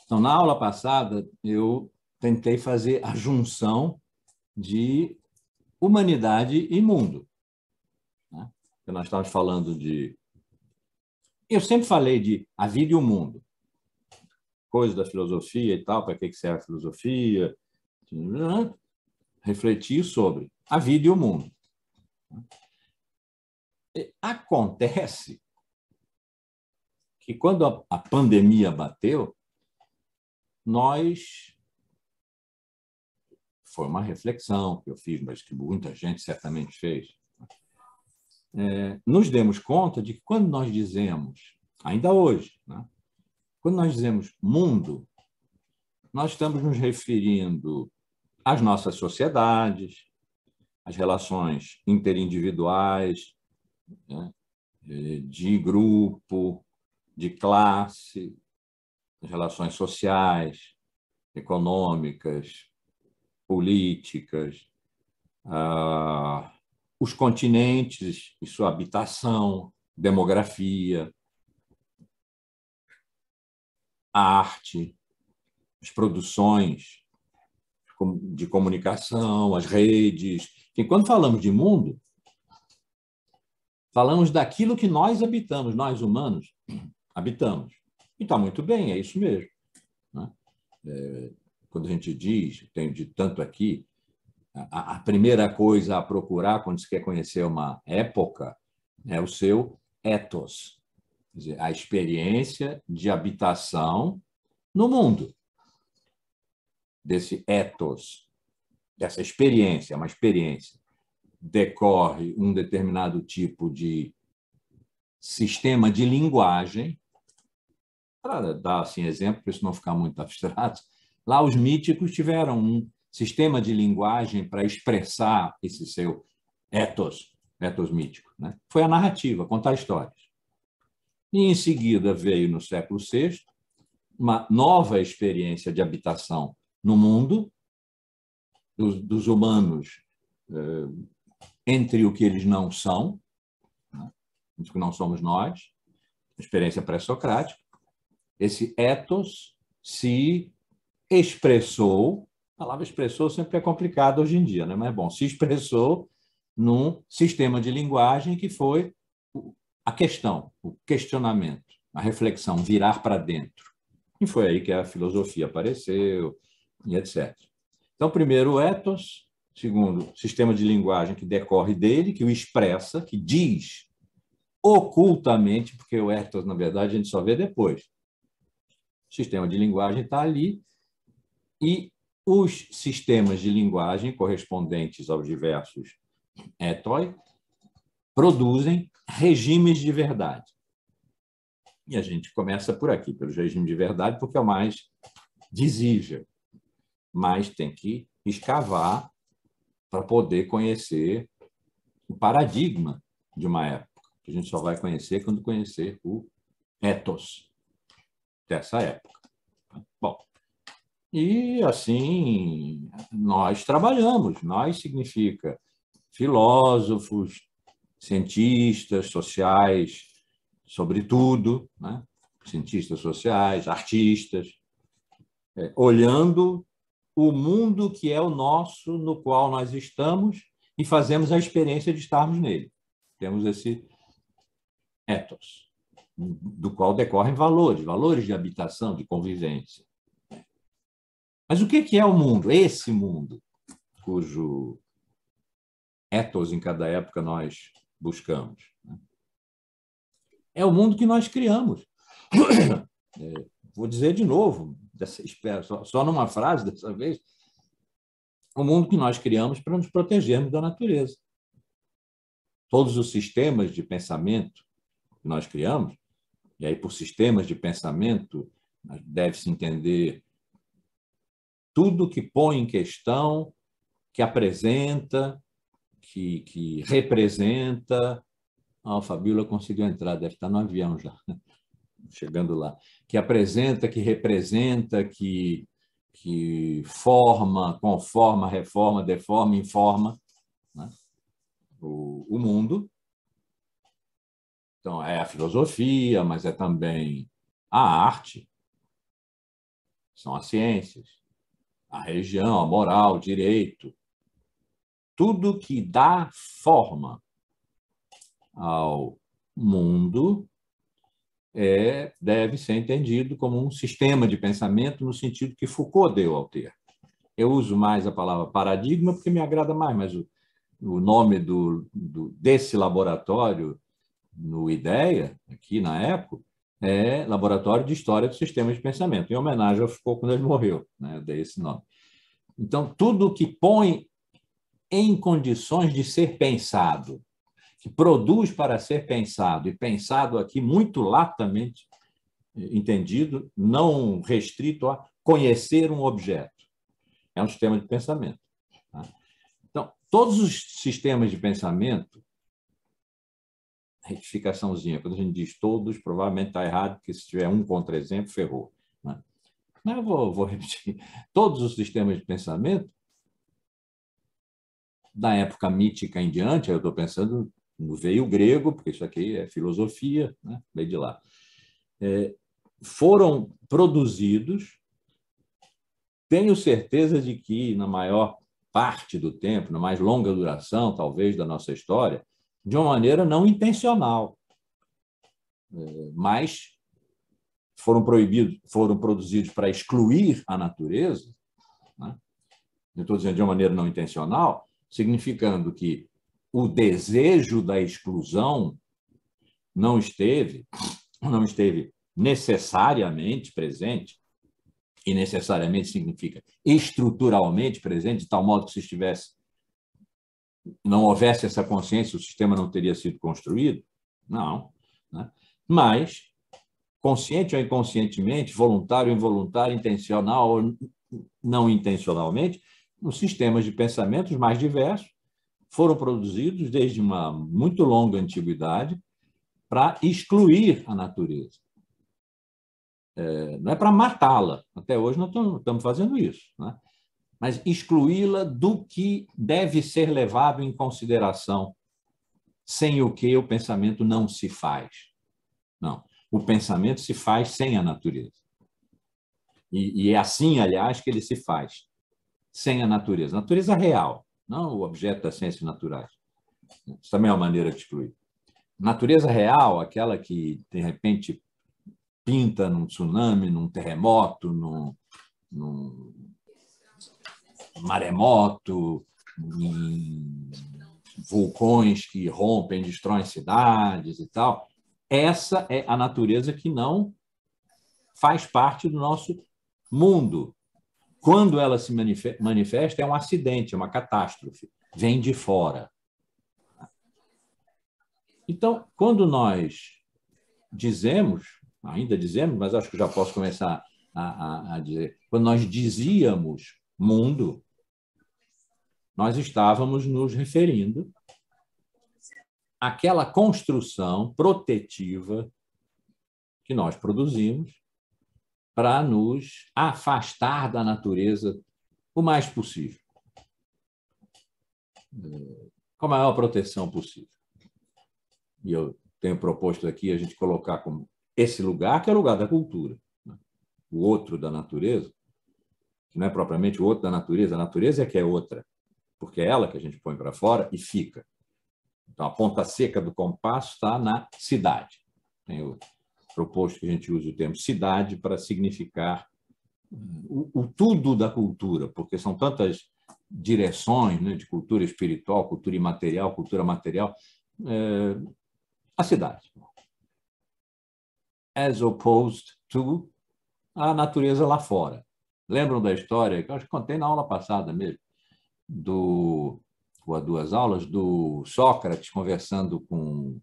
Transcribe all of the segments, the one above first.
Então, na aula passada, eu tentei fazer a junção de humanidade e mundo, né? Nós estávamos falando de... Eu sempre falei de a vida e o mundo, coisa da filosofia e tal, para que serve a filosofia, refletir sobre a vida e o mundo. Acontece que, quando a pandemia bateu, foi uma reflexão que eu fiz, mas que muita gente certamente fez, nos demos conta de que, quando nós dizemos, ainda hoje, né, quando nós dizemos mundo, nós estamos nos referindo às nossas sociedades, às relações interindividuais, né, de grupo, de classe, as relações sociais, econômicas, políticas, os continentes e sua habitação, demografia, a arte, as produções de comunicação, as redes. E quando falamos de mundo, falamos daquilo que nós habitamos, nós humanos habitamos. E está muito bem, é isso mesmo, né? Quando a gente diz, tenho dito tanto aqui, a primeira coisa a procurar quando se quer conhecer uma época é o seu ethos, quer dizer, a experiência de habitação no mundo. Desse ethos, dessa experiência, uma experiência, decorre um determinado tipo de sistema de linguagem. Para dar assim exemplo, para isso não ficar muito abstrato, lá os míticos tiveram um sistema de linguagem para expressar esse seu ethos mítico, né? Foi a narrativa, contar histórias. E, em seguida, veio, no século VI, uma nova experiência de habitação no mundo, dos humanos entre o que eles não são, né? Entre o que não somos nós, experiência pré-socrática. Esse ethos se expressou, a palavra expressou sempre é complicado hoje em dia, né? Mas é bom, se expressou num sistema de linguagem que foi a questão, o questionamento, a reflexão, virar para dentro. E foi aí que a filosofia apareceu, e etc. Então, primeiro, o ethos. Segundo, sistema de linguagem que decorre dele, que o expressa, que diz ocultamente, porque o ethos, na verdade, a gente só vê depois. O sistema de linguagem está ali, e os sistemas de linguagem correspondentes aos diversos ethoi produzem regimes de verdade. E a gente começa por aqui, pelos regimes de verdade, porque é o mais visível. Mas tem que escavar para poder conhecer o paradigma de uma época, que a gente só vai conhecer quando conhecer o ethos dessa época. Bom, e assim nós trabalhamos. Nós significa filósofos, cientistas sociais, sobretudo, né? Cientistas sociais, artistas, olhando o mundo que é o nosso, no qual nós estamos, e fazemos a experiência de estarmos nele. Temos esse ethos, do qual decorrem valores de habitação, de convivência. Mas o que é o mundo? Esse mundo, cujo ethos em cada época nós buscamos. É o mundo que nós criamos. Vou dizer de novo, só numa frase dessa vez, o mundo que nós criamos para nos protegermos da natureza. Todos os sistemas de pensamento que nós criamos, e aí por sistemas de pensamento deve-se entender tudo que põe em questão, que apresenta, que representa. A Fabíola conseguiu entrar, deve estar no avião já, chegando lá. Que apresenta, que representa, que forma, conforma, reforma, deforma, informa, né? O mundo. Então, é a filosofia, mas é também a arte, são as ciências, a religião, a moral, o direito. Tudo que dá forma ao mundo deve ser entendido como um sistema de pensamento no sentido que Foucault deu ao termo. Eu uso mais a palavra paradigma porque me agrada mais, mas o nome desse laboratório no IDEA, aqui na EPO, é Laboratório de História do Sistema de Pensamento, em homenagem ao Foucault quando ele morreu, né? Eu dei esse nome. Então, tudo que põe em condições de ser pensado, que produz para ser pensado, e pensado aqui muito latamente entendido, não restrito a conhecer um objeto. É um sistema de pensamento. Tá? Então, todos os sistemas de pensamento, retificaçãozinha, quando a gente diz todos, provavelmente está errado, porque se tiver um contra-exemplo, ferrou. Né? Mas eu vou repetir. Todos os sistemas de pensamento, da época mítica em diante, eu estou pensando no veio grego, porque isso aqui é filosofia, né? Veio de lá. Foram produzidos, tenho certeza de que, na maior parte do tempo, na mais longa duração, talvez, da nossa história, de uma maneira não intencional, mas foram produzidos para excluir a natureza, né? Eu estou dizendo de uma maneira não intencional, significando que o desejo da exclusão não esteve necessariamente presente, e necessariamente significa estruturalmente presente, de tal modo que se não houvesse essa consciência, o sistema não teria sido construído? Não. Né? Mas, consciente ou inconscientemente, voluntário ou involuntário, intencional ou não intencionalmente, os sistemas de pensamentos mais diversos foram produzidos desde uma muito longa antiguidade para excluir a natureza. Não é para matá-la, até hoje nós estamos fazendo isso, né? Mas excluí-la do que deve ser levado em consideração, sem o que o pensamento não se faz. Não, o pensamento se faz sem a natureza. E é assim, aliás, que ele se faz, sem a natureza. Natureza real, não o objeto das ciências naturais. Isso também é uma maneira de excluir. Natureza real, aquela que, de repente, pinta num tsunami, num terremoto, num maremoto, em vulcões que rompem, destroem cidades e tal. Essa é a natureza que não faz parte do nosso mundo. Quando ela se manifesta, é um acidente, é uma catástrofe, vem de fora. Então, quando nós ainda dizemos, mas acho que já posso começar a dizer, quando nós dizíamos mundo, nós estávamos nos referindo àquela construção protetiva que nós produzimos para nos afastar da natureza o mais possível, com a maior proteção possível. E eu tenho proposto aqui a gente colocar como esse lugar, que é o lugar da cultura, né? O outro da natureza, que não é propriamente o outro da natureza, a natureza é que é outra, porque é ela que a gente põe para fora e fica. Então, a ponta seca do compasso está na cidade. Tenho proposto que a gente use o termo cidade para significar o tudo da cultura, porque são tantas direções, né, de cultura espiritual, cultura imaterial, cultura material. A cidade. As opposed to a natureza lá fora. Lembram da história, que eu acho que contei na aula passada mesmo, ou há 2 aulas, do Sócrates conversando com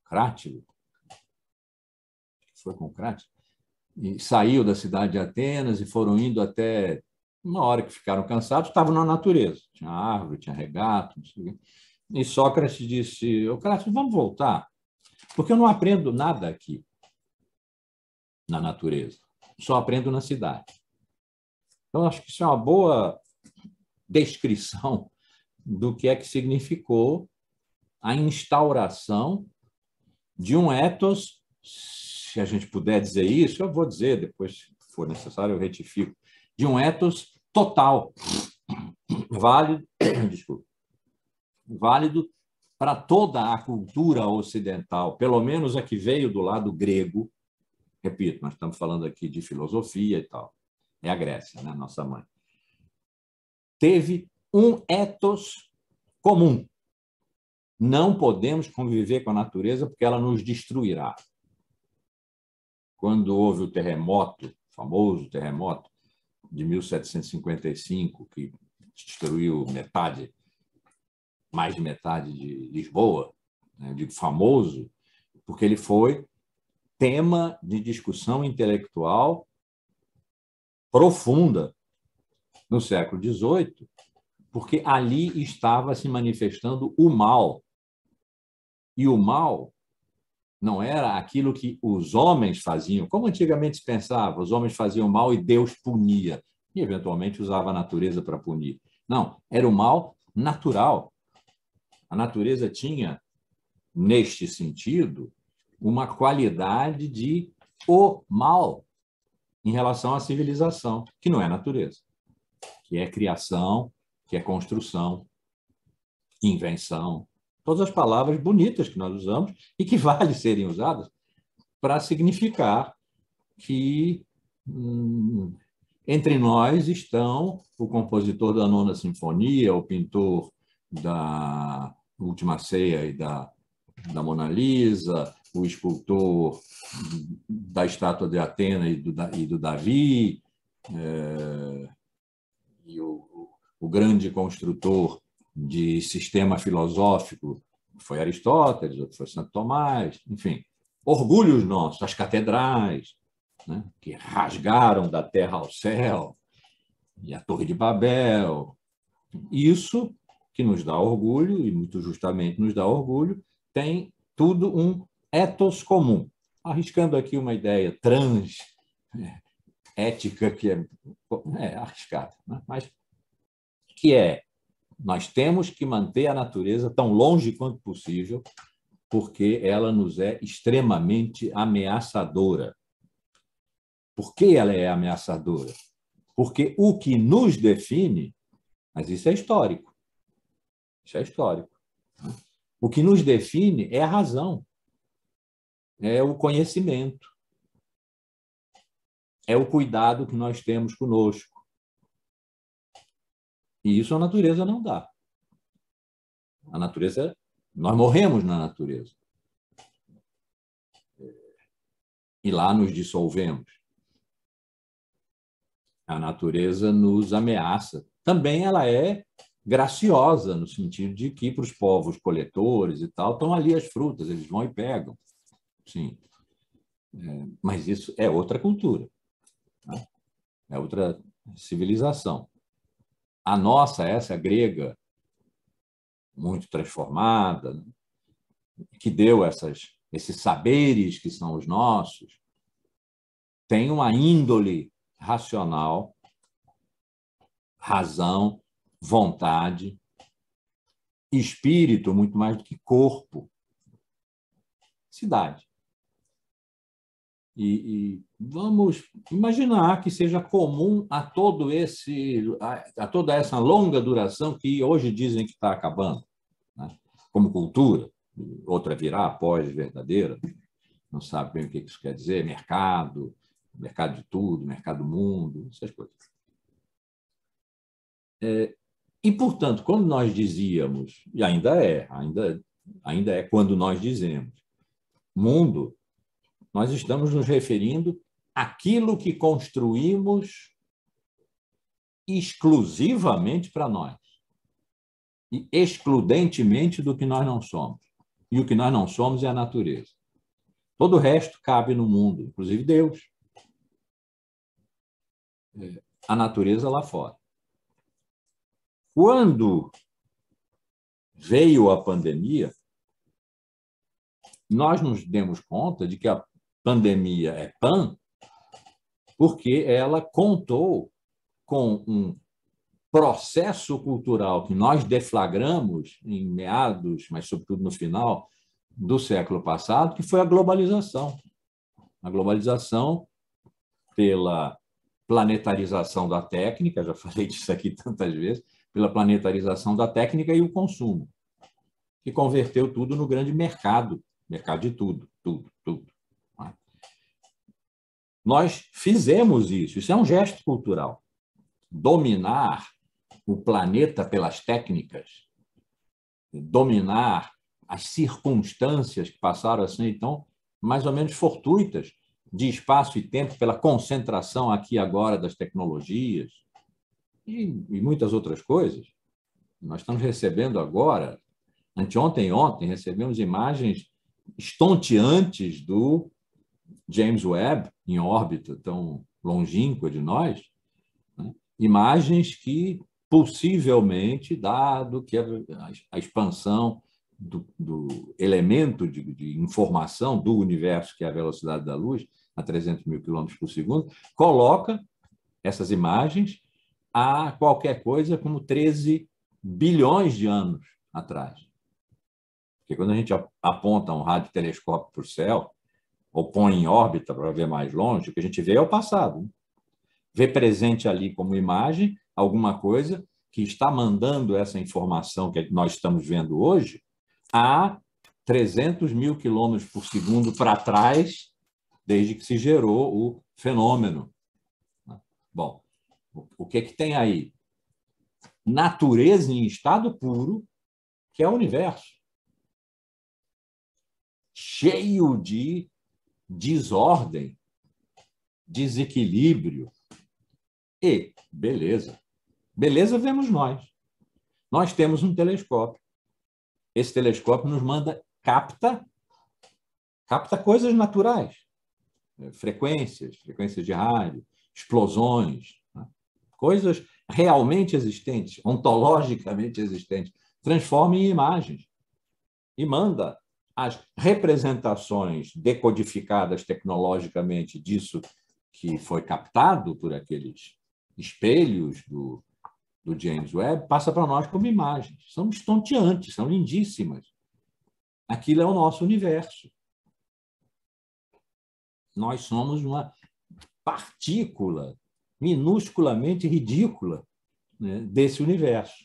Crátilo, foi com Crátilo, e saiu da cidade de Atenas e foram indo até uma hora que ficaram cansados, estavam na natureza, tinha árvore, tinha regato, não sei o quê. E Sócrates disse: Crátilo, vamos voltar, porque eu não aprendo nada aqui na natureza, só aprendo na cidade. Então, acho que isso é uma boa descrição do que é que significou a instauração de um ethos se a gente puder dizer isso, eu vou dizer, depois, se for necessário, eu retifico, de um ethos total, válido, desculpa, válido para toda a cultura ocidental, pelo menos a que veio do lado grego. Repito, nós estamos falando aqui de filosofia e tal. É a Grécia, né? Nossa mãe. Teve um ethos comum. Não podemos conviver com a natureza porque ela nos destruirá. Quando houve o terremoto, o famoso terremoto de 1755, que destruiu metade, mais de metade de Lisboa, né? Eu digo famoso, porque ele foi tema de discussão intelectual profunda no século XVIII, porque ali estava se manifestando o mal. E o mal não era aquilo que os homens faziam, como antigamente se pensava, os homens faziam mal e Deus punia, e eventualmente usava a natureza para punir. Não, era o mal natural. A natureza tinha, neste sentido, uma qualidade de o mal em relação à civilização, que não é natureza, que é criação, que é construção, invenção, todas as palavras bonitas que nós usamos e que vale serem usadas para significar que entre nós estão o compositor da Nona Sinfonia, o pintor da Última Ceia e da Mona Lisa, o escultor da estátua de Atena e do Davi, e o grande construtor de sistema filosófico foi Aristóteles, outro foi Santo Tomás, enfim, orgulhos nossos, as catedrais, né, que rasgaram da terra ao céu, e a Torre de Babel. Isso que nos dá orgulho, e muito justamente nos dá orgulho, tem tudo um ethos comum. Arriscando aqui uma ideia trans, ética, que é arriscada, né? Mas que nós temos que manter a natureza tão longe quanto possível, porque ela nos é extremamente ameaçadora. Por que ela é ameaçadora? Porque o que nos define, mas isso é histórico, isso é histórico. O que nos define é a razão, é o conhecimento, é o cuidado que nós temos conosco. E isso a natureza não dá. A natureza, nós morremos na natureza. E lá nos dissolvemos. A natureza nos ameaça. Também ela é graciosa, no sentido de que para os povos coletores e tal, estão ali as frutas, eles vão e pegam. Sim. Mas isso é outra cultura, né? É outra civilização. A nossa, essa grega, muito transformada, né, que deu esses saberes que são os nossos, tem uma índole racional, razão, vontade, espírito, muito mais do que corpo, cidade. E vamos imaginar que seja comum a toda essa longa duração que hoje dizem que está acabando, né? Como cultura, outra virá após verdadeira, não sabe bem o que isso quer dizer, mercado de tudo, mercado do mundo, essas coisas. E, portanto, quando nós dizíamos, e ainda é quando nós dizemos, mundo, nós estamos nos referindo àquilo que construímos exclusivamente para nós e excludentemente do que nós não somos. E o que nós não somos é a natureza. Todo o resto cabe no mundo, inclusive Deus. A natureza lá fora. Quando veio a pandemia, nós nos demos conta de que a pandemia é pan, porque ela contou com um processo cultural que nós deflagramos em meados, mas sobretudo no final do século passado, que foi a globalização. A globalização pela planetarização da técnica, já falei disso aqui tantas vezes, pela planetarização da técnica e o consumo, que converteu tudo no grande mercado, mercado de tudo, tudo, tudo. Nós fizemos isso é um gesto cultural. Dominar o planeta pelas técnicas, dominar as circunstâncias que passaram a ser, então, mais ou menos fortuitas, de espaço e tempo pela concentração aqui agora das tecnologias e muitas outras coisas. Nós estamos recebendo agora, anteontem e ontem, recebemos imagens estonteantes do James Webb em órbita tão longínqua de nós, né? Imagens que possivelmente, dado que a expansão do elemento de informação do universo, que é a velocidade da luz, a 300 mil quilômetros por segundo, coloca essas imagens a qualquer coisa como 13 bilhões de anos atrás. Porque quando a gente aponta um radiotelescópio para o céu, ou põe em órbita para ver mais longe, o que a gente vê é o passado. Né? Vê presente ali como imagem alguma coisa que está mandando essa informação que nós estamos vendo hoje a 300 mil quilômetros por segundo para trás, desde que se gerou o fenômeno. Bom, o que tem aí? Natureza em estado puro, que é o universo. Cheio de desordem, desequilíbrio. E beleza. Beleza vemos nós. Nós temos um telescópio. Esse telescópio nos capta coisas naturais. Frequências de rádio, explosões, né? Coisas realmente existentes, ontologicamente existentes. Transforma em imagens e manda as representações decodificadas tecnologicamente disso que foi captado por aqueles espelhos do James Webb, passa para nós como imagens. São estonteantes, são lindíssimas. Aquilo é o nosso universo. Nós somos uma partícula minusculamente ridícula, né, desse universo.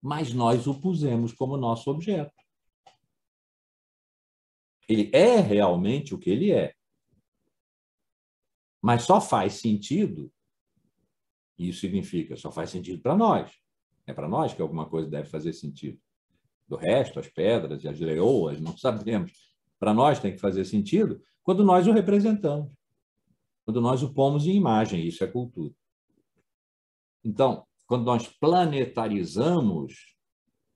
Mas nós o pusemos como nosso objeto. Ele é realmente o que ele é. Mas só faz sentido, isso significa, só faz sentido para nós. É para nós que alguma coisa deve fazer sentido. Do resto, as pedras e as leoas, não sabemos. Para nós tem que fazer sentido quando nós o representamos, quando nós o pomos em imagem, isso é cultura. Então, quando nós planetarizamos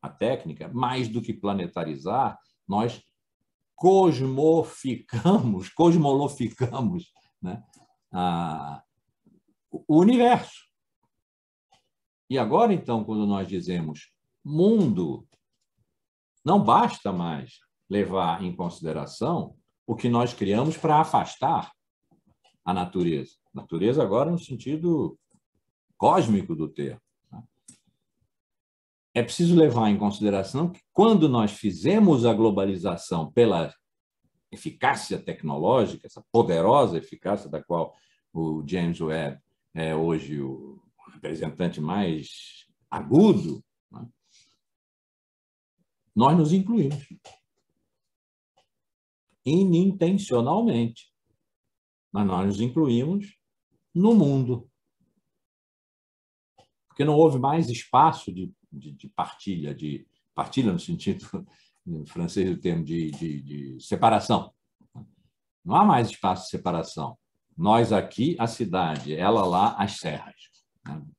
a técnica, mais do que planetarizar, nós cosmoloficamos, né, o universo. E agora, então, quando nós dizemos mundo, não basta mais levar em consideração o que nós criamos para afastar a natureza. Natureza agora no sentido cósmico do termo. É preciso levar em consideração que quando nós fizemos a globalização pela eficácia tecnológica, essa poderosa eficácia da qual o James Webb é hoje o representante mais agudo, né? Nós nos incluímos inintencionalmente, mas nós nos incluímos no mundo, porque não houve mais espaço de partilha no sentido francês do termo de separação. Não há mais espaço de separação. Nós aqui, a cidade, ela lá, as serras.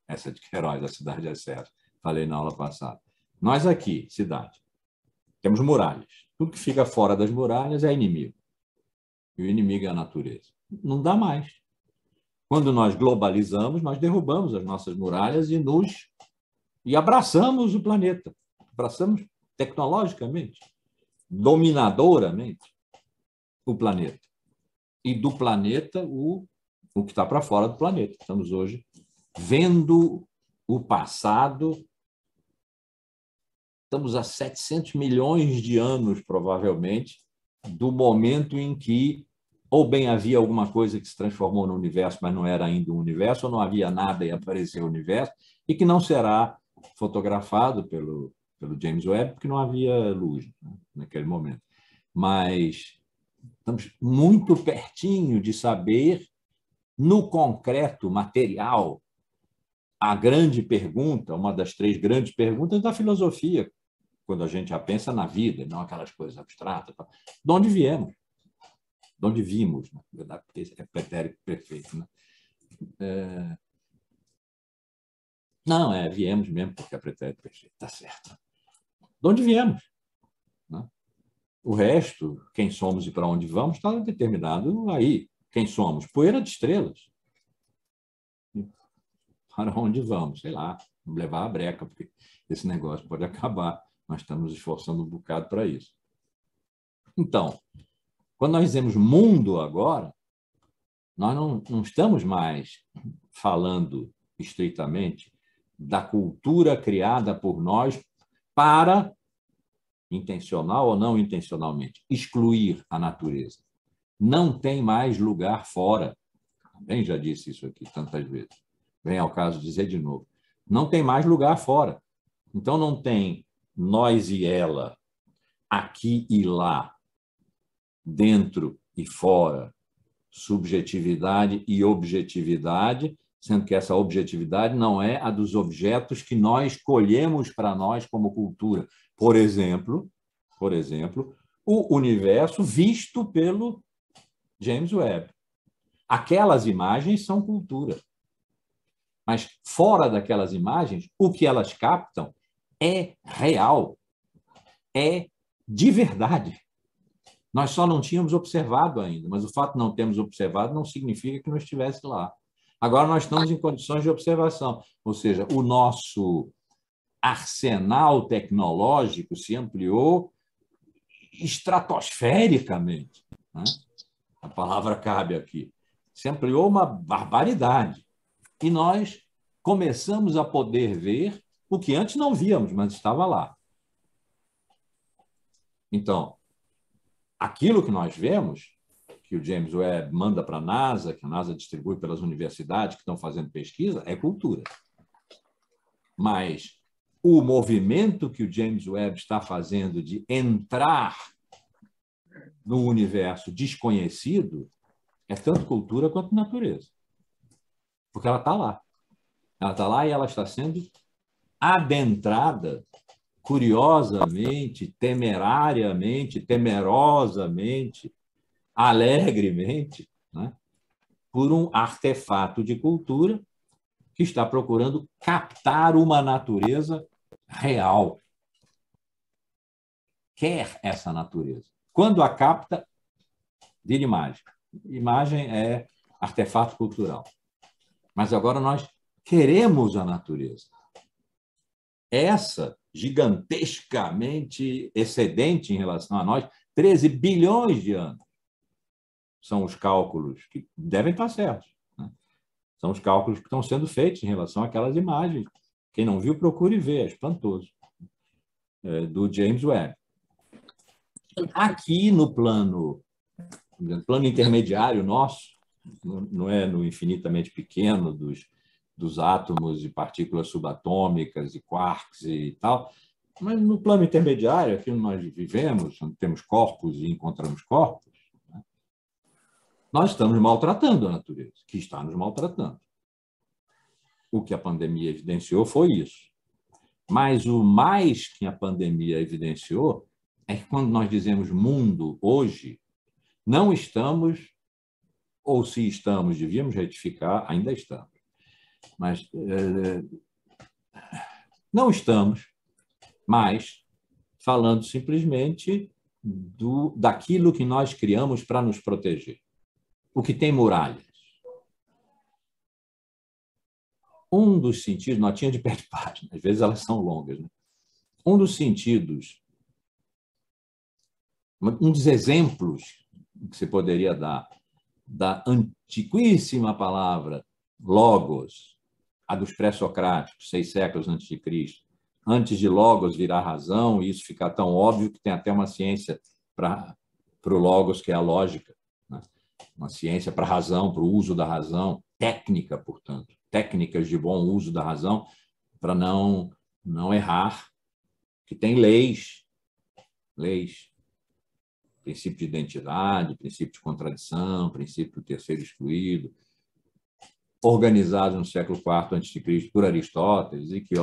Essa de Queiroz, a cidade das serras. Falei na aula passada. Nós aqui, cidade, temos muralhas. Tudo que fica fora das muralhas é inimigo. E o inimigo é a natureza. Não dá mais. Quando nós globalizamos, nós derrubamos as nossas muralhas e abraçamos o planeta. Abraçamos tecnologicamente, dominadoramente, o planeta. E do planeta, o que está para fora do planeta. Estamos hoje vendo o passado. Estamos a 700 milhões de anos, provavelmente, do momento em que ou bem havia alguma coisa que se transformou no universo, mas não era ainda um universo, ou não havia nada e apareceu o universo, e que não será fotografado pelo James Webb, porque não havia luz, né, naquele momento. Mas estamos muito pertinho de saber, no concreto, material, a grande pergunta, uma das três grandes perguntas da filosofia, quando a gente já pensa na vida, não aquelas coisas abstratas. De onde viemos? De onde vimos, na verdade, porque é pretérito perfeito. Né? Não, viemos mesmo, porque é pretérito perfeito, está certo. De onde viemos? Né? O resto, quem somos e para onde vamos, está determinado aí. Quem somos? Poeira de estrelas. Para onde vamos? Sei lá, vamos levar a breca, porque esse negócio pode acabar. Nós estamos esforçando um bocado para isso. Então, quando nós dizemos mundo agora, nós não estamos mais falando estritamente da cultura criada por nós para, intencional ou não intencionalmente, excluir a natureza. Não tem mais lugar fora. Também já disse isso aqui tantas vezes. Vem ao caso dizer de novo. Não tem mais lugar fora. Então, não tem nós e ela, aqui e lá, dentro e fora, subjetividade e objetividade, sendo que essa objetividade não é a dos objetos que nós escolhemos para nós como cultura. Por exemplo, o universo visto pelo James Webb. Aquelas imagens são cultura. Mas fora daquelas imagens, o que elas captam é real, é de verdade. Nós só não tínhamos observado ainda, mas o fato de não termos observado não significa que não estivesse lá. Agora nós estamos em condições de observação, ou seja, o nosso arsenal tecnológico se ampliou estratosfericamente, né? A palavra cabe aqui. Se ampliou uma barbaridade. E nós começamos a poder ver o que antes não víamos, mas estava lá. Então, aquilo que nós vemos, que o James Webb manda para a NASA, que a NASA distribui pelas universidades que estão fazendo pesquisa, é cultura. Mas o movimento que o James Webb está fazendo de entrar no universo desconhecido é tanto cultura quanto natureza. Porque ela está lá. Ela está lá e ela está sendo adentrada curiosamente, temerariamente, temerosamente, alegremente, né, por um artefato de cultura que está procurando captar uma natureza real. Quer essa natureza. Quando a capta, vira imagem. Imagem é artefato cultural. Mas agora nós queremos a natureza. Essa, gigantescamente excedente em relação a nós, 13 bilhões de anos. São os cálculos que devem estar certos. Né? São os cálculos que estão sendo feitos em relação àquelas imagens. Quem não viu, procure ver, é espantoso. Do James Webb. Aqui no plano intermediário nosso, não é no infinitamente pequeno dos átomos e partículas subatômicas e quarks e tal, mas no plano intermediário, aqui onde nós vivemos, onde temos corpos e encontramos corpos, né, nós estamos maltratando a natureza, que está nos maltratando. O que a pandemia evidenciou foi isso. Mas o mais que a pandemia evidenciou é que quando nós dizemos mundo hoje, não estamos, ou se estamos, devíamos retificar, ainda estamos, mas não estamos mais falando simplesmente daquilo que nós criamos para nos proteger, o que tem muralhas. Um dos sentidos, notinha de pé de página, às vezes elas são longas, né? Um dos sentidos, um dos exemplos que você poderia dar da antiquíssima palavra logos, a dos pré-socráticos, 6 séculos antes de Cristo, antes de logos virar razão, e isso ficar tão óbvio que tem até uma ciência para o logos, que é a lógica, né? uma ciência para a razão, para o uso da razão, técnica, portanto, técnicas de bom uso da razão, para não errar, que tem leis, princípio de identidade, princípio de contradição, princípio do terceiro excluído, organizado no século IV a.C. por Aristóteles, e que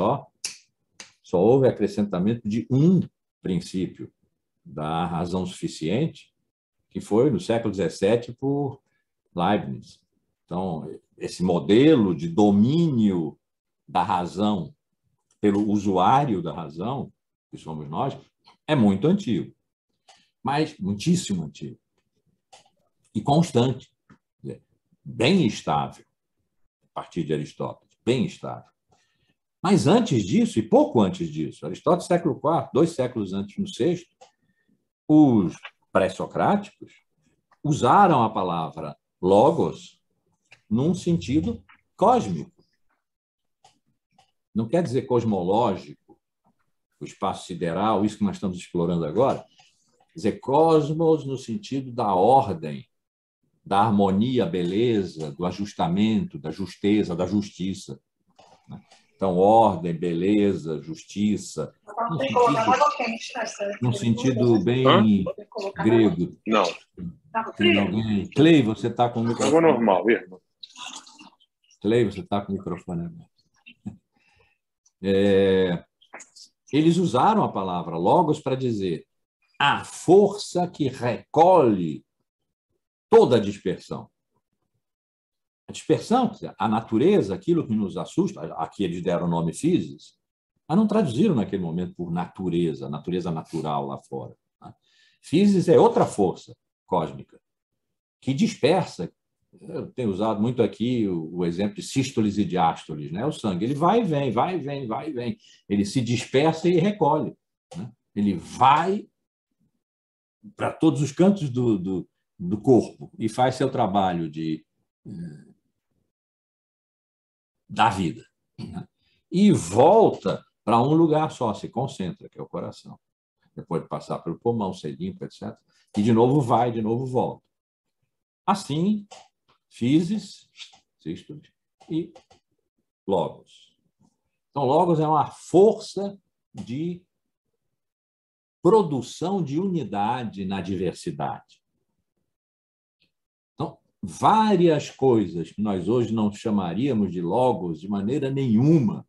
só houve acrescentamento de um princípio da razão suficiente, que foi no século XVII por Leibniz. Então, esse modelo de domínio da razão pelo usuário da razão, que somos nós, é muito antigo, mas muitíssimo antigo e constante, bem estável, a partir de Aristóteles, bem estável. Mas antes disso, e pouco antes disso, Aristóteles, século IV, 2 séculos antes, no VI, os pré-socráticos usaram a palavra logos num sentido cósmico. Não quer dizer cosmológico, o espaço sideral, isso que nós estamos explorando agora. Quer dizer, cosmos no sentido da ordem, da harmonia, beleza, do ajustamento, da justeza, da justiça. Então, ordem, beleza, justiça, num sentido bem grego. Não. Tem alguém? Clay, você está com o microfone. Água normal, irmão. Clay, você está com o microfone aberto. Eles usaram a palavra logos para dizer a força que recolhe toda a dispersão. A dispersão, a natureza, aquilo que nos assusta, aqui eles deram o nome physis, mas não traduziram naquele momento por natureza, natureza natural lá fora. Physis é outra força cósmica que dispersa. Eu tenho usado muito aqui o exemplo de sístoles e diástoles, né? O sangue, ele vai e vem, vai e vem, vai e vem. Ele se dispersa e recolhe, né? Ele vai para todos os cantos do corpo e faz seu trabalho da vida, né? E volta para um lugar só, se concentra, que é o coração. Depois de passar pelo pulmão, ser limpo, etc. E de novo vai, de novo volta. Assim, physis, sístoles, e logos. Então, logos é uma força de produção de unidade na diversidade. Então, várias coisas que nós hoje não chamaríamos de logos de maneira nenhuma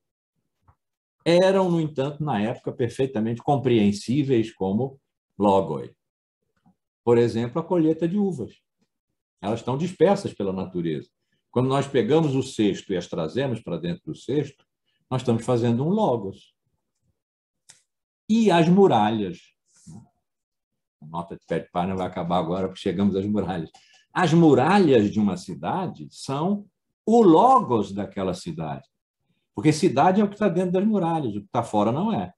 eram, no entanto, na época, perfeitamente compreensíveis como logoi. Por exemplo, a colheita de uvas. Elas estão dispersas pela natureza. Quando nós pegamos o cesto e as trazemos para dentro do cesto, nós estamos fazendo um logos. E as muralhas. A nota de pé de página vai acabar agora, porque chegamos às muralhas. As muralhas de uma cidade são o logos daquela cidade. Porque cidade é o que está dentro das muralhas, o que está fora não é.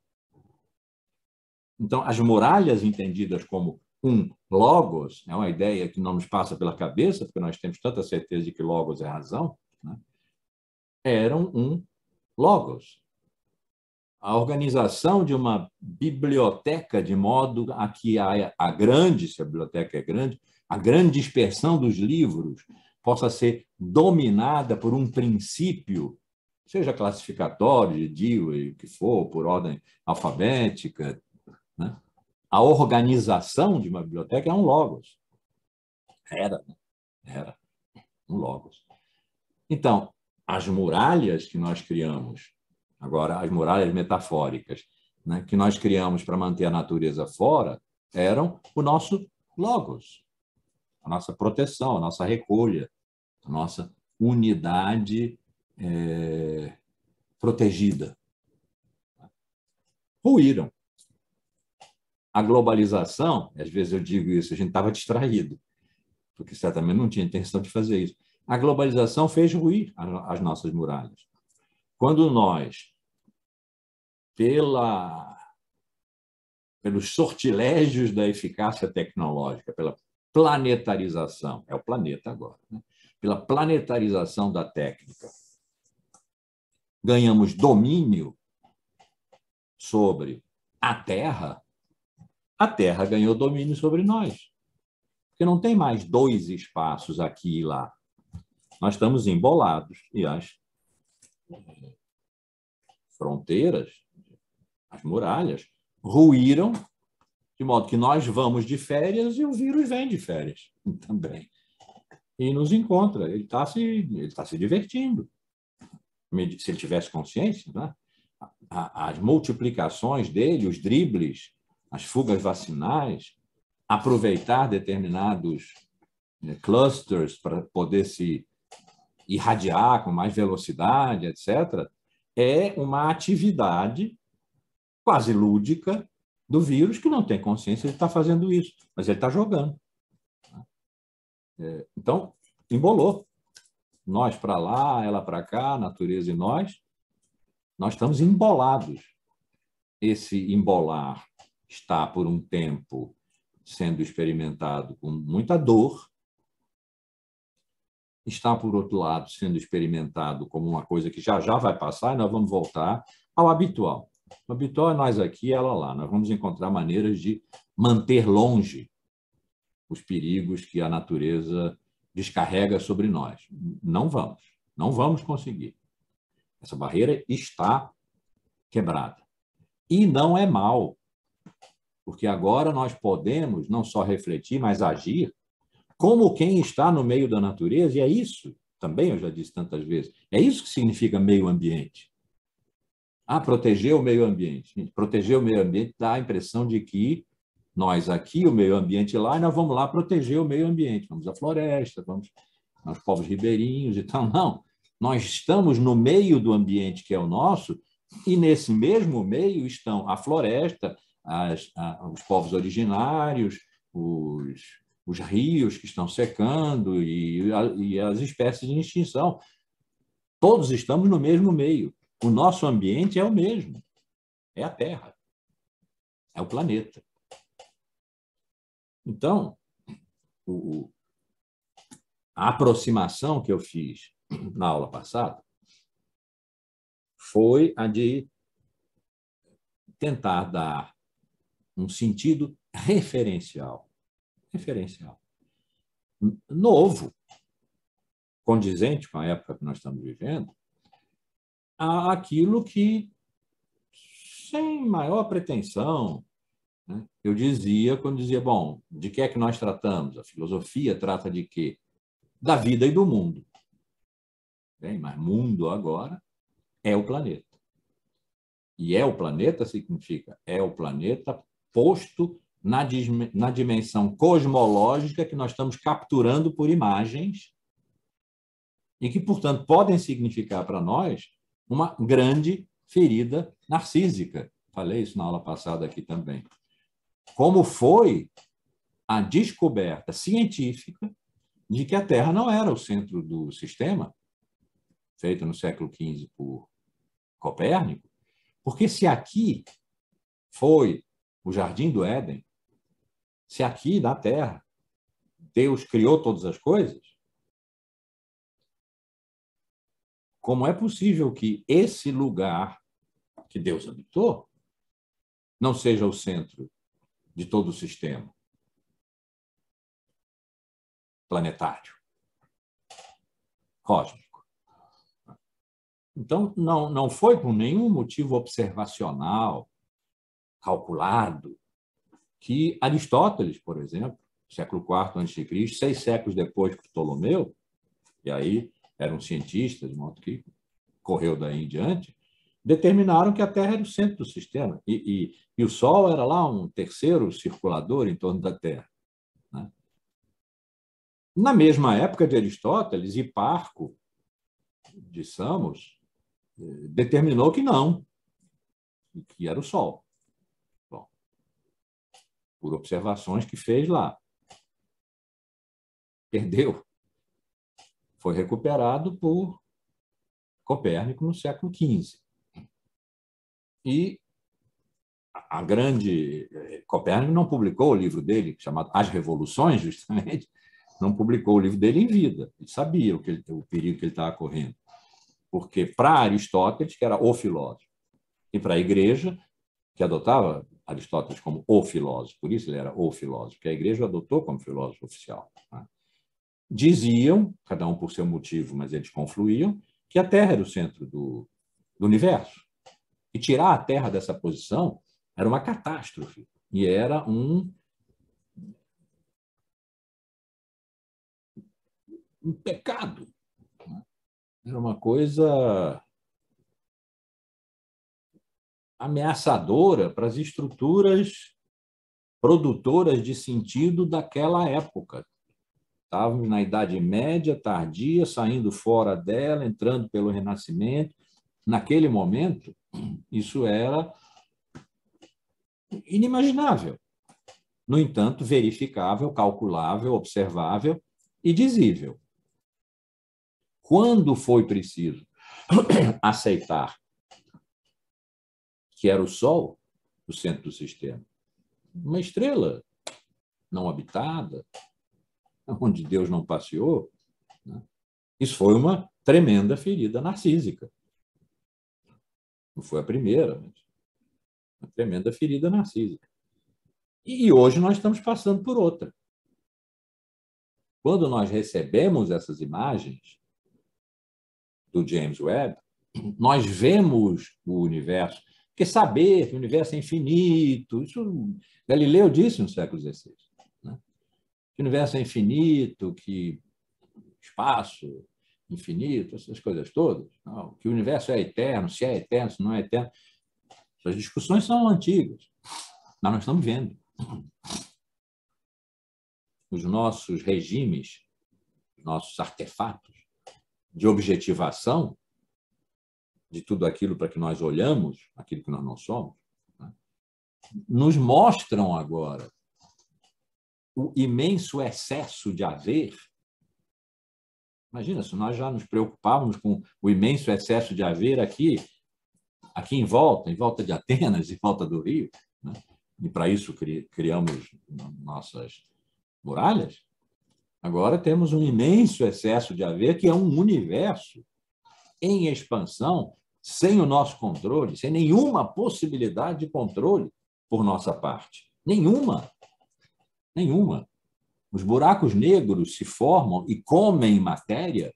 Então, as muralhas entendidas como um logos, é uma ideia que não nos passa pela cabeça, porque nós temos tanta certeza de que logos é razão, né? Eram um logos. A organização de uma biblioteca de modo a que a grande, se a biblioteca é grande, a grande dispersão dos livros possa ser dominada por um princípio, seja classificatório, de Dewey, o que for, por ordem alfabética, né? A organização de uma biblioteca é um logos. Era um logos. Então, as muralhas que nós criamos, agora as muralhas metafóricas, né, que nós criamos para manter a natureza fora, eram o nosso logos, a nossa proteção, a nossa recolha, a nossa unidade protegida. Ruíram. A globalização, às vezes eu digo isso, a gente estava distraído, porque certamente não tinha intenção de fazer isso. A globalização fez ruir as nossas muralhas. Quando nós, pelos sortilégios da eficácia tecnológica, pela planetarização, é o planeta agora, né? Pela planetarização da técnica, ganhamos domínio sobre a Terra ganhou domínio sobre nós. Porque não tem mais dois espaços aqui e lá. Nós estamos embolados e as fronteiras, as muralhas, ruíram, de modo que nós vamos de férias e o vírus vem de férias também. E nos encontra. Ele está se divertindo. Se ele tivesse consciência, né? As multiplicações dele, os dribles, as fugas vacinais, aproveitar determinados clusters para poder se irradiar com mais velocidade, etc., é uma atividade quase lúdica do vírus que não tem consciência de estar fazendo isso, mas ele está jogando. Então, embolou. Nós para lá, ela para cá, a natureza e nós estamos embolados. Esse embolar está, por um tempo, sendo experimentado com muita dor, está, por outro lado, sendo experimentado como uma coisa que já já vai passar e nós vamos voltar ao habitual. O habitual é nós aqui, ela lá. Nós vamos encontrar maneiras de manter longe os perigos que a natureza descarrega sobre nós. Não vamos conseguir. Essa barreira está quebrada. E não é mal, porque agora nós podemos não só refletir, mas agir como quem está no meio da natureza, e é isso, também eu já disse tantas vezes, é isso que significa meio ambiente. Proteger o meio ambiente. Proteger o meio ambiente dá a impressão de que nós aqui, o meio ambiente lá, e nós vamos lá proteger o meio ambiente. Vamos à floresta, vamos aos povos ribeirinhos e tal. Não, nós estamos no meio do ambiente que é o nosso, e nesse mesmo meio estão a floresta, os povos originários, os rios que estão secando e as espécies em extinção. Todos estamos no mesmo meio. O nosso ambiente é o mesmo. É a Terra. É o planeta. Então, a aproximação que eu fiz na aula passada foi a de tentar dar um sentido referencial, novo, condizente com a época que nós estamos vivendo, àquilo que, sem maior pretensão, né, eu dizia, quando dizia, bom, de que é que nós tratamos? A filosofia trata de quê? Da vida e do mundo. Bem, mas mundo agora é o planeta. E é o planeta significa é o planeta posto na dimensão cosmológica que nós estamos capturando por imagens e que, portanto, podem significar para nós uma grande ferida narcísica. Falei isso na aula passada aqui também. Como foi a descoberta científica de que a Terra não era o centro do sistema, feita no século XV por Copérnico, porque se aqui foi o Jardim do Éden, se aqui na Terra Deus criou todas as coisas, como é possível que esse lugar que Deus habitou não seja o centro de todo o sistema planetário, cósmico? Então, não foi por nenhum motivo observacional, calculado, que Aristóteles, por exemplo, século IV a.C., 6 séculos depois de Ptolomeu, e aí era um cientista, de modo que correu daí em diante, determinaram que a Terra era o centro do sistema e o Sol era lá um terceiro circulador em torno da Terra, né? Na mesma época de Aristóteles, Hiparco de Samos determinou que não, que era o Sol. Bom, por observações que fez lá. Perdeu. Foi recuperado por Copérnico no século XV. E a grande... Copérnico não publicou o livro dele, chamado As Revoluções, justamente, não publicou o livro dele em vida. Ele sabia o perigo que ele estava correndo. Porque para Aristóteles, que era o filósofo, e para a igreja, que adotava Aristóteles como o filósofo, por isso ele era o filósofo, que a igreja o adotou como filósofo oficial. Diziam, cada um por seu motivo, mas eles confluíam, que a Terra era o centro do universo. E tirar a Terra dessa posição era uma catástrofe. E era um pecado. Era uma coisa ameaçadora para as estruturas produtoras de sentido daquela época. Estávamos na Idade Média, tardia, saindo fora dela, entrando pelo Renascimento. Naquele momento, isso era inimaginável. No entanto, verificável, calculável, observável e dizível. Quando foi preciso aceitar que era o Sol o centro do sistema, uma estrela não habitada, onde Deus não passeou, né? Isso foi uma tremenda ferida narcísica. Não foi a primeira, mas uma tremenda ferida narcísica. E hoje nós estamos passando por outra. Quando nós recebemos essas imagens do James Webb, nós vemos o universo, porque saber que o universo é infinito, isso Galileu disse no século XVI, né? Que o universo é infinito, que espaço infinito, essas coisas todas, não, que o universo é eterno, se é eterno, se não é eterno. Essas discussões são antigas, mas nós estamos vendo. Os nossos regimes, os nossos artefatos de objetivação de tudo aquilo para que nós olhamos, aquilo que nós não somos, né, nos mostram agora o imenso excesso de haver. Imagina, se nós já nos preocupávamos com o imenso excesso de haver aqui em volta de Atenas, em volta do Rio, né? E para isso criamos nossas muralhas. Agora temos um imenso excesso de haver, que é um universo em expansão, sem o nosso controle, sem nenhuma possibilidade de controle por nossa parte. Nenhuma. Nenhuma. Os buracos negros se formam e comem matéria.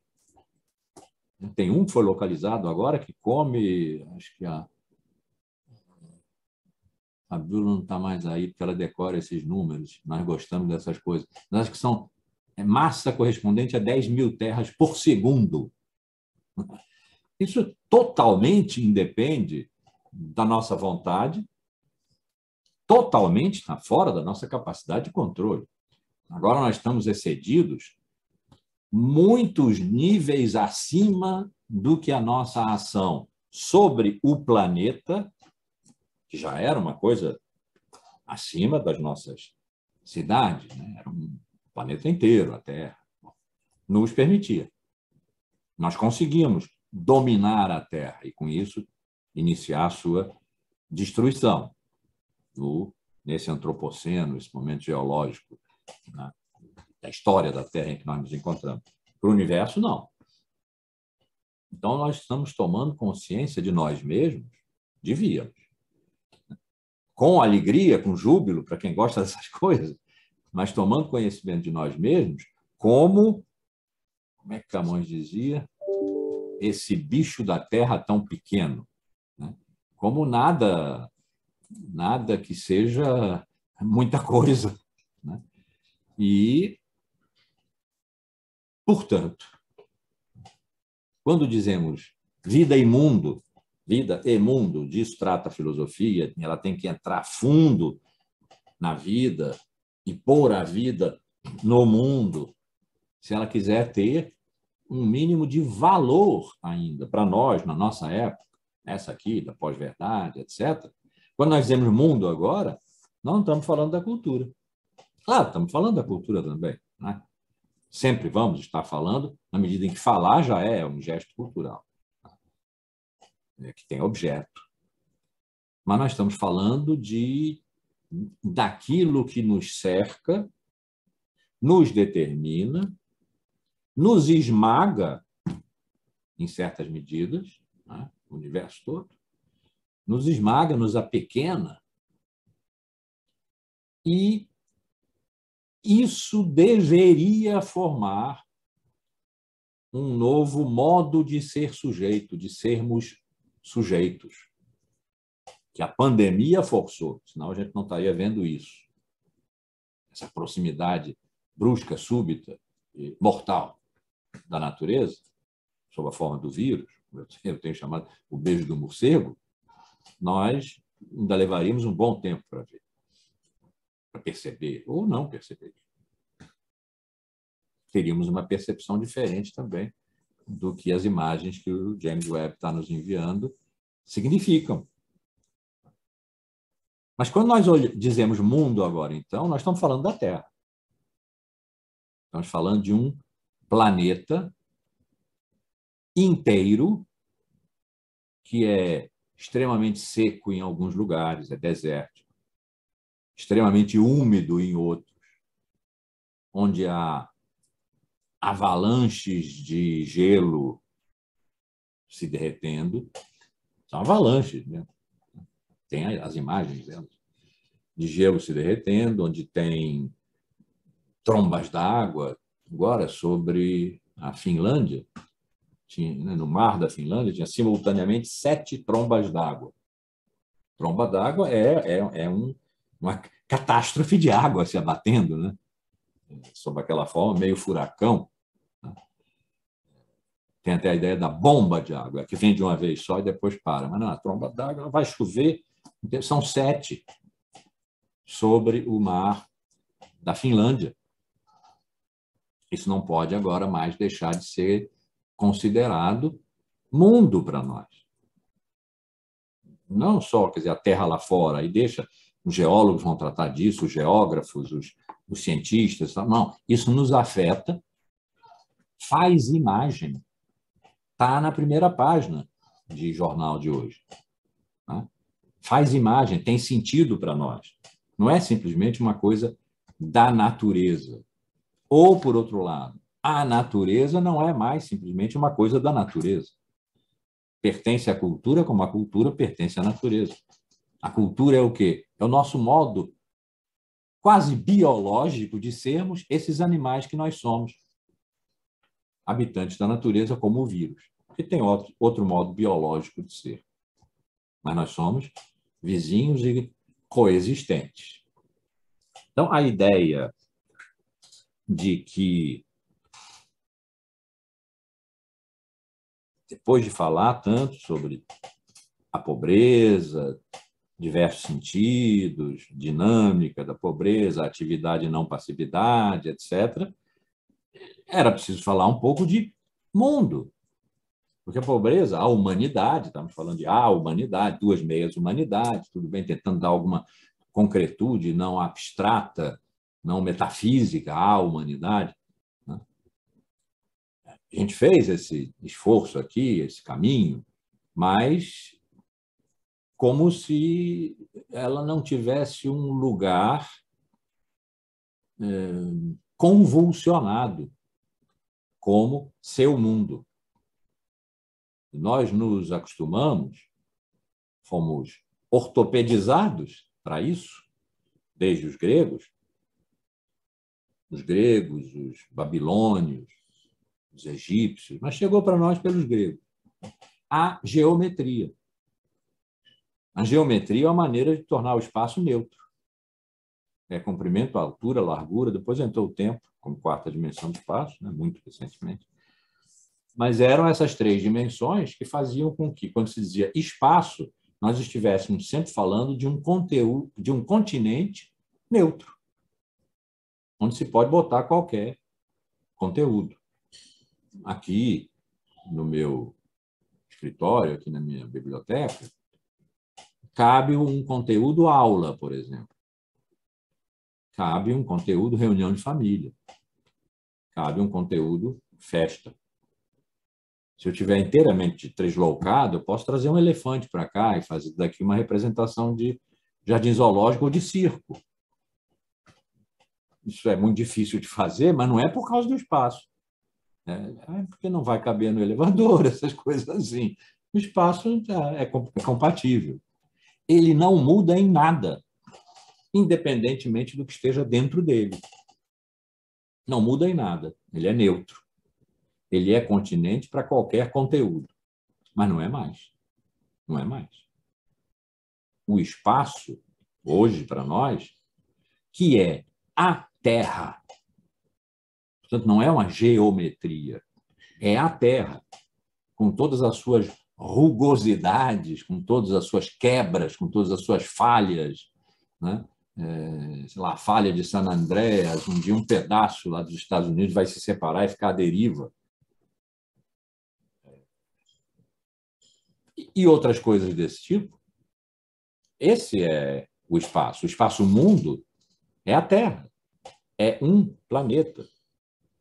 Tem um que foi localizado agora que come, acho que a Bíblia não está mais aí, porque ela decora esses números. Nós gostamos dessas coisas. Nós acho que são massa correspondente a 10 mil terras por segundo. Isso totalmente independe da nossa vontade, totalmente está fora da nossa capacidade de controle. Agora nós estamos excedidos muitos níveis acima do que a nossa ação sobre o planeta, que já era uma coisa acima das nossas cidades, né? Era um planeta inteiro, a Terra, nos permitia. Nós conseguimos dominar a Terra e, com isso, iniciar a sua destruição nesse antropoceno, esse momento geológico, né, da história da Terra em que nós nos encontramos. Para o universo, não. Então, nós estamos tomando consciência de nós mesmos, devíamos. Com alegria, com júbilo, para quem gosta dessas coisas, mas tomando conhecimento de nós mesmos como é que Camões dizia? Esse bicho da terra tão pequeno, né? Como nada que seja muita coisa, né? E, portanto, quando dizemos vida e mundo, disso trata a filosofia, ela tem que entrar fundo na vida e pôr a vida no mundo, se ela quiser ter um mínimo de valor ainda para nós, na nossa época, essa aqui, da pós-verdade, etc. Quando nós dizemos mundo agora, não estamos falando da cultura. Claro, estamos falando da cultura também, né? Sempre vamos estar falando, na medida em que falar já é um gesto cultural, que tem objeto. Mas nós estamos falando daquilo que nos cerca, nos determina, nos esmaga, em certas medidas, né? O universo todo, nos esmaga, nos apequena, E isso deveria formar um novo modo de ser sujeito, de sermos sujeitos, que a pandemia forçou, senão a gente não estaria vendo isso. Essa proximidade brusca, súbita e mortal da natureza, sob a forma do vírus, eu tenho chamado o beijo do morcego, nós ainda levaríamos um bom tempo para ver, para perceber, ou não perceber. Teríamos uma percepção diferente também do que as imagens que o James Webb está nos enviando significam. Mas quando nós dizemos mundo agora, então, nós estamos falando da Terra. Estamos falando de um planeta inteiro que é extremamente seco em alguns lugares, é desértico, extremamente úmido em outros, onde há avalanches de gelo se derretendo. São avalanches, né? Tem as imagens delas, de gelo se derretendo, onde tem trombas d'água. Agora, sobre a Finlândia, no mar da Finlândia, tinha simultaneamente 7 trombas d'água. Tromba d'água é uma catástrofe de água se abatendo, né? Sob aquela forma, meio furacão. Tem até a ideia da bomba de água, que vem de uma vez só e depois para. Mas não, a tromba d'água vai chover, são 7 sobre o mar da Finlândia. Isso não pode agora mais deixar de ser considerado mundo para nós. Não só, quer dizer, a Terra lá fora, aí deixa, os geólogos vão tratar disso, os geógrafos, os cientistas, não, isso nos afeta, faz imagem, está na primeira página de jornal de hoje. Tá? Faz imagem, tem sentido para nós. Não é simplesmente uma coisa da natureza. Ou, por outro lado, a natureza não é mais simplesmente uma coisa da natureza. Pertence à cultura como a cultura pertence à natureza. A cultura é o quê? É o nosso modo quase biológico de sermos esses animais que nós somos, habitantes da natureza como o vírus, que tem outro modo biológico de ser. Mas nós somos vizinhos e coexistentes. Então, a ideia de que, depois de falar tanto sobre a pobreza, diversos sentidos, dinâmica da pobreza, atividade e não passividade, etc., era preciso falar um pouco de mundo. Porque a pobreza, a humanidade, estamos falando de a humanidade, 2 meias humanidades, tudo bem, tentando dar alguma concretude não abstrata, não metafísica à humanidade. Né? A gente fez esse esforço aqui, esse caminho, mas como se ela não tivesse um lugar convulsionado como seu mundo. Nós nos acostumamos, fomos ortopedizados para isso, desde os gregos, os babilônios, os egípcios, mas chegou para nós pelos gregos. A geometria. A geometria é uma maneira de tornar o espaço neutro. É comprimento, altura, largura, depois entrou o tempo, como 4ª dimensão do espaço, né, muito recentemente. Mas eram essas 3 dimensões que faziam com que, quando se dizia espaço, nós estivéssemos sempre falando de um conteúdo, de um continente neutro, onde se pode botar qualquer conteúdo. Aqui, no meu escritório, aqui na minha biblioteca, cabe um conteúdo aula, por exemplo. Cabe um conteúdo reunião de família. Cabe um conteúdo festa. Se eu estiver inteiramente deslocado, eu posso trazer um elefante para cá e fazer daqui uma representação de jardim zoológico ou de circo. Isso é muito difícil de fazer, mas não é por causa do espaço. É porque não vai caber no elevador, essas coisas assim. O espaço é compatível. Ele não muda em nada. independentemente do que esteja dentro dele. Não muda em nada, ele é neutro. Ele é continente para qualquer conteúdo, mas não é mais. Não é mais. O espaço, hoje, para nós, que é a Terra, portanto, não é uma geometria, é a Terra, com todas as suas rugosidades, com todas as suas quebras, com todas as suas falhas, né? Sei lá, a falha de San Andreas, um dia um pedaço lá dos Estados Unidos vai se separar e ficar à deriva. E outras coisas desse tipo. Esse é o espaço. O espaço-mundo é a Terra. É um planeta.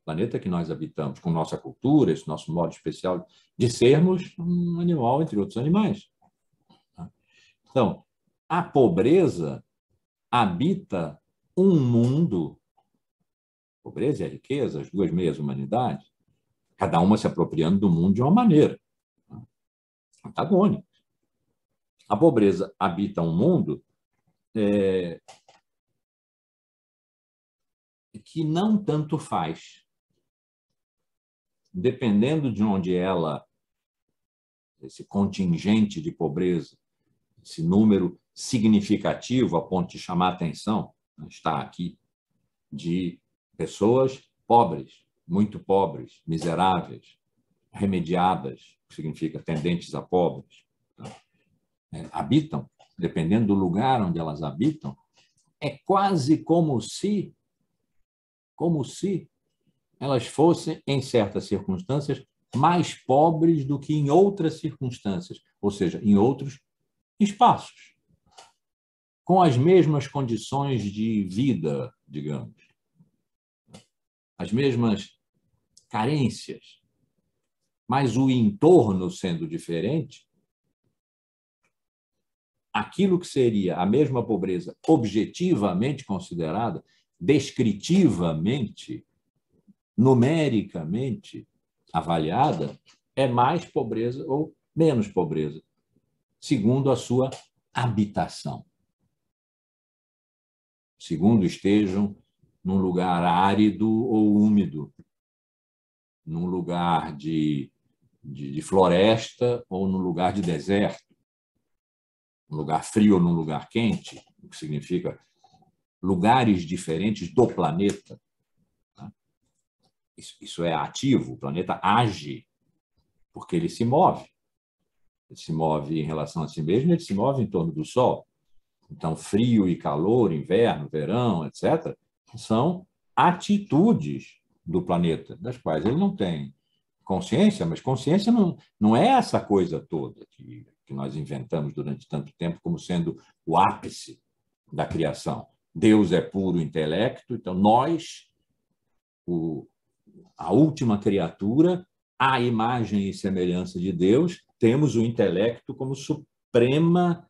Planeta que nós habitamos, com nossa cultura, esse nosso modo especial de sermos um animal entre outros animais. Então, a pobreza habita um mundo, pobreza e a riqueza, as duas meias humanidades, cada uma se apropriando do mundo de uma maneira antagônica. A pobreza habita um mundo que não tanto faz. Dependendo de onde ela, esse contingente de pobreza, esse número significativo a ponto de chamar a atenção, está aqui, de pessoas pobres, muito pobres, miseráveis, remediadas, que significa tendentes a pobres, habitam, dependendo do lugar onde elas habitam, é quase como se elas fossem, em certas circunstâncias, mais pobres do que em outras circunstâncias, ou seja, em outros espaços, com as mesmas condições de vida, digamos, as mesmas carências, mas o entorno sendo diferente, aquilo que seria a mesma pobreza objetivamente considerada, descritivamente, numericamente avaliada, é mais pobreza ou menos pobreza, segundo a sua habitação. Segundo estejam num lugar árido ou úmido, num lugar de floresta ou num lugar de deserto, num lugar frio ou num lugar quente, o que significa lugares diferentes do planeta. Isso é ativo, o planeta age, porque ele se move. Ele se move em relação a si mesmo, ele se move em torno do Sol. Então, frio e calor, inverno, verão, etc., são atitudes do planeta, das quais ele não tem consciência, mas consciência não é essa coisa toda que nós inventamos durante tanto tempo como sendo o ápice da criação. Deus é puro intelecto, então nós, a última criatura, à imagem e semelhança de Deus, temos o intelecto como suprema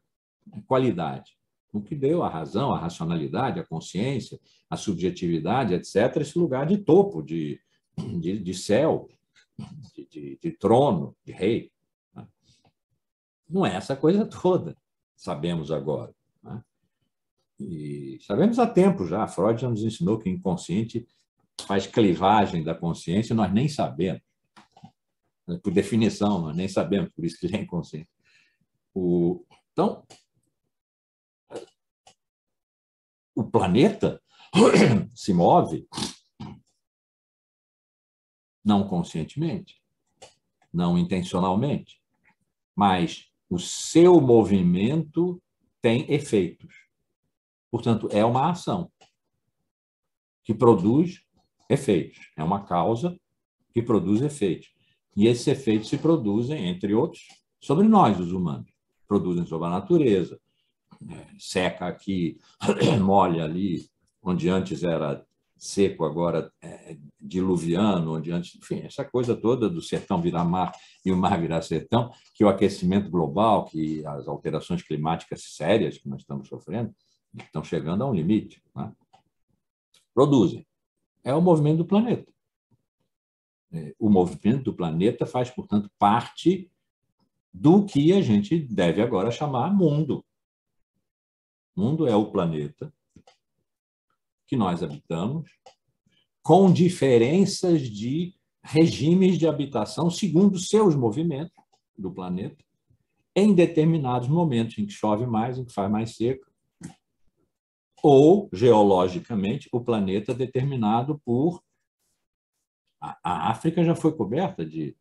qualidade. O que deu a razão, a racionalidade, a consciência, a subjetividade, etc., esse lugar de topo, de céu, de trono, de rei. Não é essa coisa toda, sabemos agora. E sabemos há tempo já, Freud já nos ensinou que o inconsciente faz clivagem da consciência, nós nem sabemos. Por definição, nós nem sabemos, por isso que ele é inconsciente. Então, o planeta se move não conscientemente, não intencionalmente, mas o seu movimento tem efeitos. Portanto, é uma ação que produz efeitos. É uma causa que produz efeitos. E esses efeitos se produzem, entre outros, sobre nós, os humanos. Produzem sobre a natureza. Seca aqui, molha ali, onde antes era seco, agora é diluviano, onde antes, enfim, essa coisa toda do sertão virar mar e o mar virar sertão, que o aquecimento global, que as alterações climáticas sérias que nós estamos sofrendo, estão chegando a um limite, né? Produzem. É o movimento do planeta. O movimento do planeta faz, portanto, parte do que a gente deve agora chamar mundo. Mundo é o planeta, que nós habitamos, com diferenças de regimes de habitação segundo seus movimentos do planeta, em determinados momentos em que chove mais, em que faz mais seco, ou, geologicamente, o planeta determinado por... A África já foi coberta de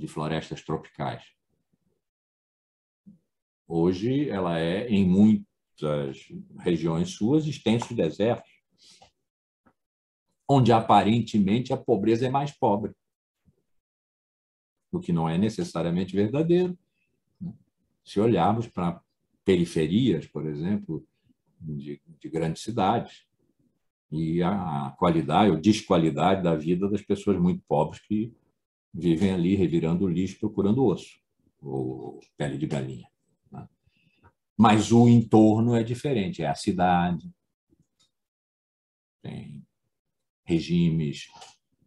florestas tropicais. Hoje, ela é, em muitas regiões suas, extensos desertos, onde, aparentemente, a pobreza é mais pobre, o que não é necessariamente verdadeiro. Se olharmos para periferias, por exemplo, de grandes cidades, e a qualidade ou desqualidade da vida das pessoas muito pobres que vivem ali revirando lixo, procurando osso ou pele de galinha. Mas o entorno é diferente, é a cidade, tem regimes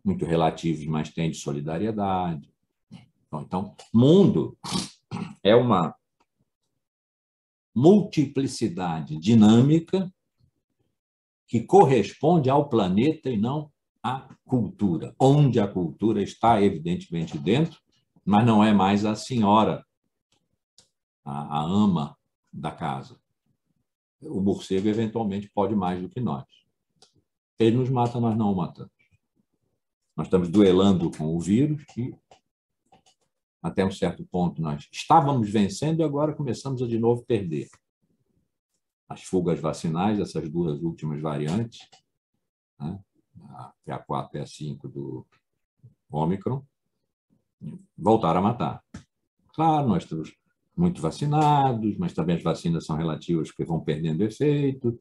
muito relativos, mas tem de solidariedade. Então, mundo é uma multiplicidade dinâmica que corresponde ao planeta e não à cultura, onde a cultura está, evidentemente, dentro, mas não é mais a senhora, a ama da casa. O morcego, eventualmente, pode mais do que nós. Ele nos mata, nós não o matamos. Nós estamos duelando com o vírus e, até um certo ponto, nós estávamos vencendo e agora começamos a, de novo, perder. As fugas vacinais, essas duas últimas variantes, né? A PA4 e a 5 do Ômicron, voltaram a matar. Claro, nós estamos muito vacinados, mas também as vacinas são relativas porque vão perdendo efeito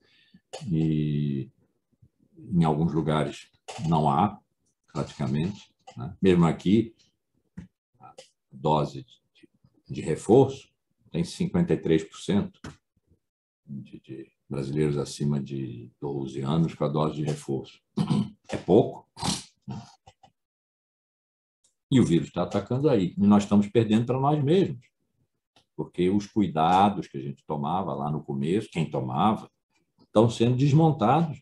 e, em alguns lugares, não há, praticamente. Né? Mesmo aqui, a dose de reforço tem 53% de brasileiros acima de 12 anos com a dose de reforço. É pouco. E o vírus está atacando aí. E nós estamos perdendo para nós mesmos, porque os cuidados que a gente tomava lá no começo, quem tomava, estão sendo desmontados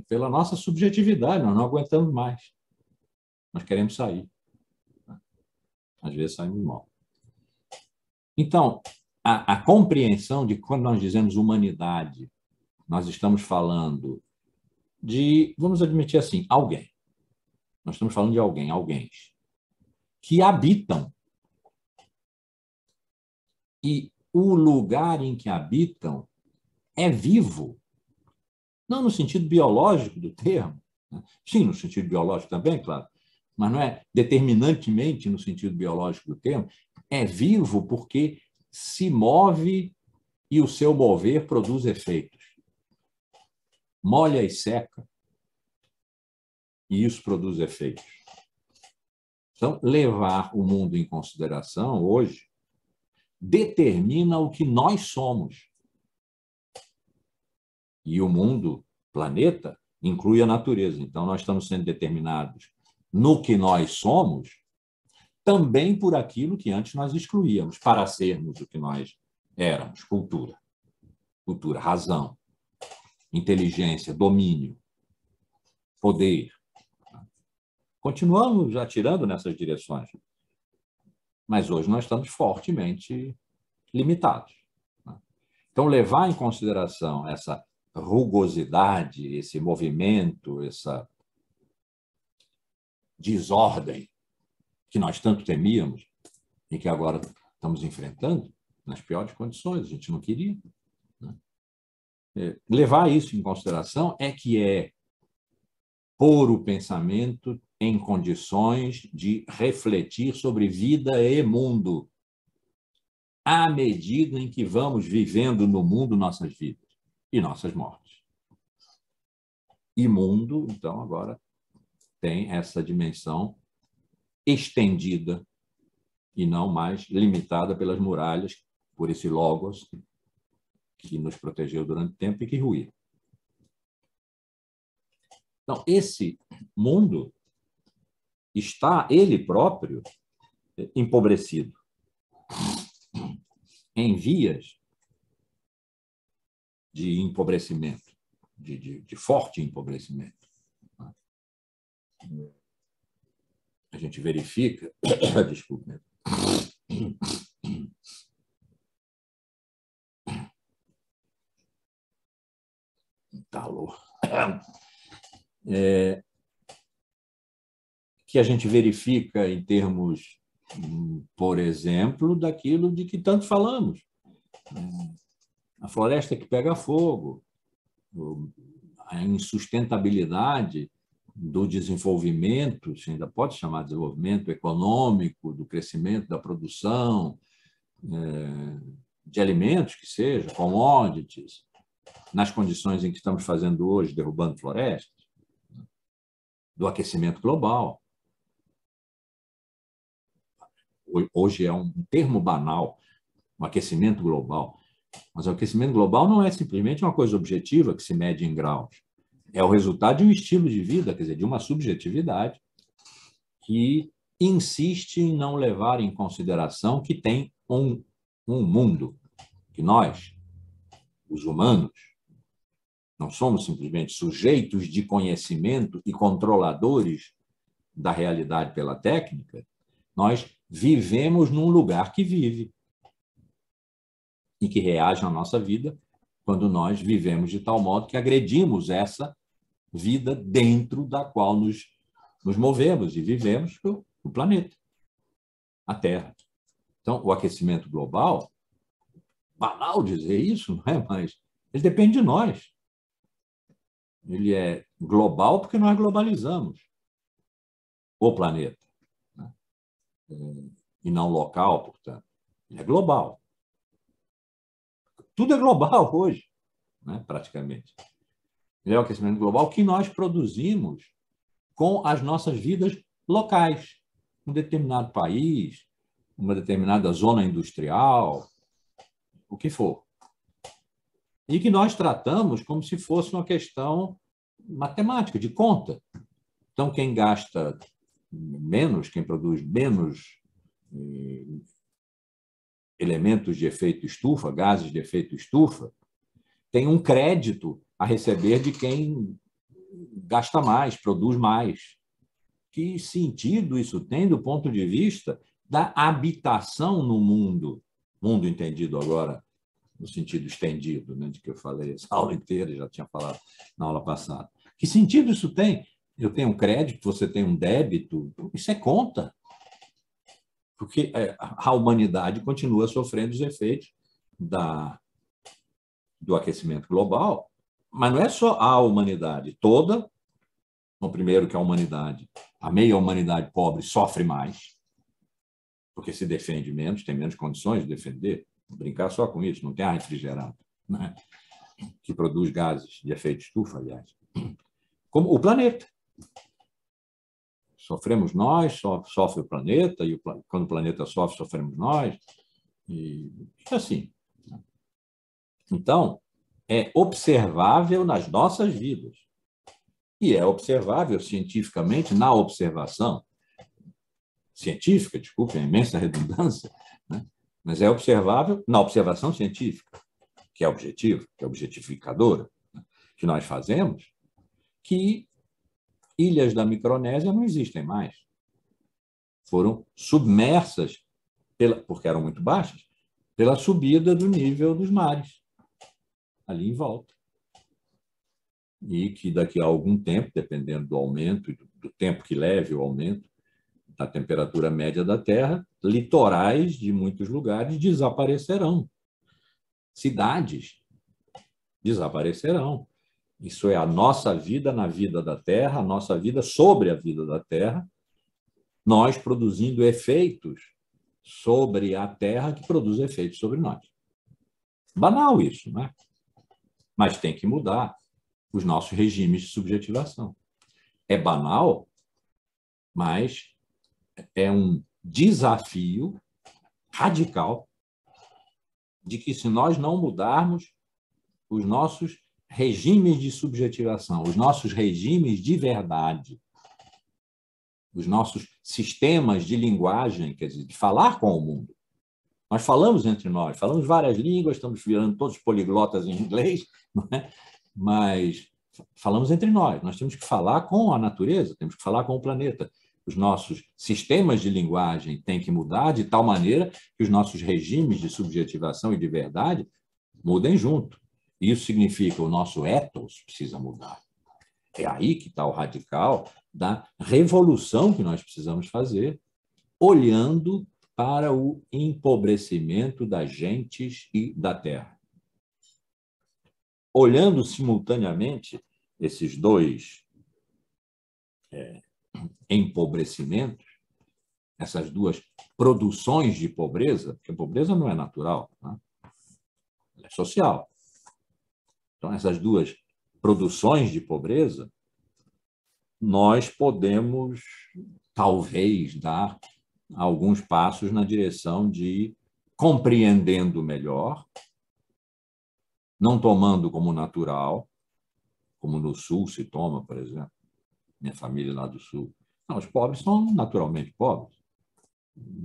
pela nossa subjetividade. Nós não aguentamos mais. Nós queremos sair. Às vezes saímos mal. Então, a compreensão de quando nós dizemos humanidade, nós estamos falando de, vamos admitir assim, alguém. Nós estamos falando de alguém, alguém que habitam. E o lugar em que habitam é vivo. Não no sentido biológico do termo. Sim, no sentido biológico também, claro. Mas não é determinantemente no sentido biológico do termo. É vivo porque se move e o seu mover produz efeitos. Molha e seca, e isso produz efeitos. Então, levar o mundo em consideração hoje determina o que nós somos. E o mundo, planeta, inclui a natureza. Então, nós estamos sendo determinados no que nós somos, também por aquilo que antes nós excluíamos, para sermos o que nós éramos: cultura. Cultura, razão, inteligência, domínio, poder. Continuamos atirando nessas direções, mas hoje nós estamos fortemente limitados. Então, levar em consideração essa rugosidade, esse movimento, essa desordem que nós tanto temíamos e que agora estamos enfrentando nas piores condições, a gente não queria. Levar isso em consideração é que é pôr o pensamento em condições de refletir sobre vida e mundo, à medida em que vamos vivendo no mundo nossas vidas e nossas mortes. E mundo, então, agora tem essa dimensão estendida e não mais limitada pelas muralhas, por esse logos que nos protegeu durante o tempo e que ruiu. Então, esse mundo está, ele próprio, empobrecido, em vias de empobrecimento, de forte empobrecimento. A gente verifica... Desculpe. Calor. Que a gente verifica em termos, por exemplo, daquilo de que tanto falamos. A floresta que pega fogo, a insustentabilidade do desenvolvimento, se ainda pode chamar de desenvolvimento econômico, do crescimento da produção de alimentos, que seja, commodities, nas condições em que estamos fazendo hoje, derrubando florestas, do aquecimento global. Hoje é um termo banal, o aquecimento global. Mas o aquecimento global não é simplesmente uma coisa objetiva que se mede em graus. É o resultado de um estilo de vida, quer dizer, de uma subjetividade que insiste em não levar em consideração que tem um mundo, que nós, os humanos, não somos simplesmente sujeitos de conhecimento e controladores da realidade pela técnica, nós vivemos num lugar que vive e que reage à nossa vida quando nós vivemos de tal modo que agredimos essa vida dentro da qual nos movemos e vivemos no planeta, a Terra. Então, o aquecimento global, banal dizer isso, não é? Mas ele depende de nós. Ele é global porque nós globalizamos o planeta, né? E não local, portanto. Ele é global. Tudo é global hoje, né? Praticamente. Ele é o aquecimento global que nós produzimos com as nossas vidas locais. Um determinado país, uma determinada zona industrial, o que for. E que nós tratamos como se fosse uma questão matemática, de conta. Então, quem gasta menos, quem produz menos elementos de efeito estufa, gases de efeito estufa, tem um crédito a receber de quem gasta mais, produz mais. Que sentido isso tem do ponto de vista da habitação no mundo? Mundo entendido agora no sentido estendido, né, de que eu falei essa aula inteira, já tinha falado na aula passada. Que sentido isso tem? Eu tenho um crédito, você tem um débito, isso é conta. Porque a humanidade continua sofrendo os efeitos do aquecimento global, mas não é só a humanidade toda. No primeiro, que a humanidade, a meia humanidade pobre sofre mais, porque se defende menos, tem menos condições de defender. Vou brincar só com isso, não tem ar refrigerado, né? Que produz gases de efeito estufa, aliás. Como o planeta. Sofremos nós, sofre o planeta, e quando o planeta sofre, sofremos nós, e assim. Então, é observável nas nossas vidas. E é observável cientificamente na observação científica, desculpe a imensa redundância, né? Mas é observável na observação científica, que é objetivo, que é objetificadora, né? Que nós fazemos, que ilhas da Micronésia não existem mais. Foram submersas, porque eram muito baixas, pela subida do nível dos mares, ali em volta. E que daqui a algum tempo, dependendo do aumento e do tempo que leve o aumento da temperatura média da Terra, litorais de muitos lugares desaparecerão. Cidades desaparecerão. Isso é a nossa vida na vida da Terra, a nossa vida sobre a vida da Terra, nós produzindo efeitos sobre a Terra que produz efeitos sobre nós. Banal isso, né? Mas tem que mudar os nossos regimes de subjetivação. É banal, mas é um desafio radical de que, se nós não mudarmos os nossos regimes de subjetivação, os nossos regimes de verdade, os nossos sistemas de linguagem, quer dizer, de falar com o mundo. Nós falamos entre nós, falamos várias línguas, estamos virando todos poliglotas em inglês, não é? Mas falamos entre nós temos que falar com a natureza, temos que falar com o planeta. Os nossos sistemas de linguagem têm que mudar de tal maneira que os nossos regimes de subjetivação e de verdade mudem junto. Isso significa que o nosso ethos precisa mudar. É aí que está o radical da revolução que nós precisamos fazer, olhando para o empobrecimento das gentes e da terra. Olhando simultaneamente esses dois empobrecimentos, essas duas produções de pobreza, porque a pobreza não é natural, né? É social. Então, essas duas produções de pobreza, nós podemos, talvez, dar alguns passos na direção de compreendendo melhor, não tomando como natural, como no Sul se toma, por exemplo, minha família lá do Sul. Não, os pobres são naturalmente pobres.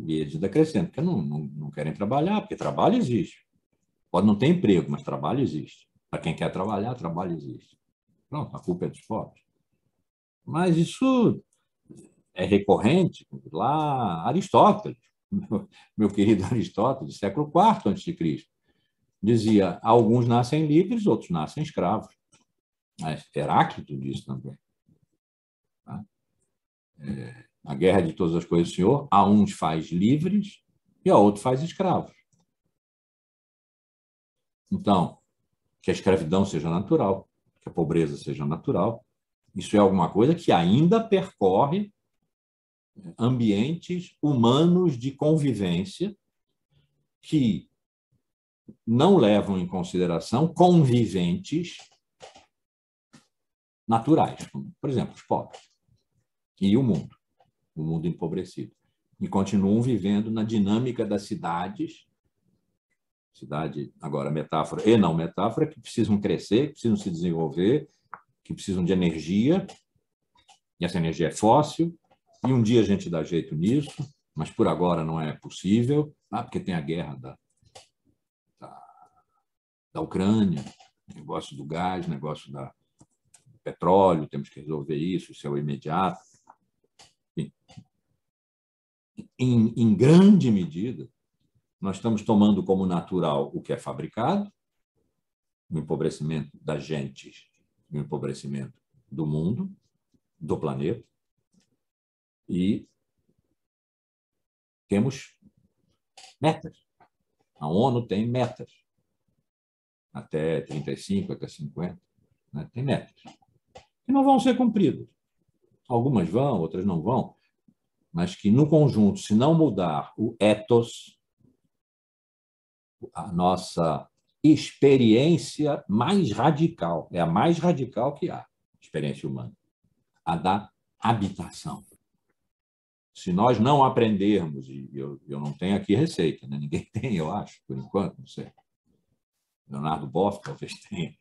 E eles ainda crescendo, porque não querem trabalhar, porque trabalho existe. Pode não ter emprego, mas trabalho existe. Para quem quer trabalhar, trabalho existe. Pronto, a culpa é dos pobres. Mas isso é recorrente lá, Aristóteles, meu querido Aristóteles, século IV a.C., dizia: alguns nascem livres, outros nascem escravos. Mas Heráclito diz também. Tá? A guerra de todas as coisas do Senhor, a uns faz livres e a outros faz escravos. Então, que a escravidão seja natural, que a pobreza seja natural, isso é alguma coisa que ainda percorre ambientes humanos de convivência que não levam em consideração conviventes naturais, como, por exemplo, os pobres e o mundo empobrecido. E continuam vivendo na dinâmica das cidades, cidade, agora metáfora e não metáfora, que precisam crescer, que precisam se desenvolver, que precisam de energia, e essa energia é fóssil, e um dia a gente dá jeito nisso, mas por agora não é possível, porque tem a guerra da Ucrânia, negócio do gás, negócio do petróleo, temos que resolver isso, isso é o imediato. Enfim, em grande medida, nós estamos tomando como natural o que é fabricado, o empobrecimento das gentes, o empobrecimento do mundo, do planeta, e temos metas. A ONU tem metas, até 35, até 50, né? Tem metas, que não vão ser cumpridas. Algumas vão, outras não vão, mas que, no conjunto, se não mudar o ethos, a nossa experiência mais radical, é a mais radical que há, experiência humana, a da habitação. Se nós não aprendermos, e eu não tenho aqui receita, né? Ninguém tem, eu acho, por enquanto, não sei. Leonardo Boff talvez tenha.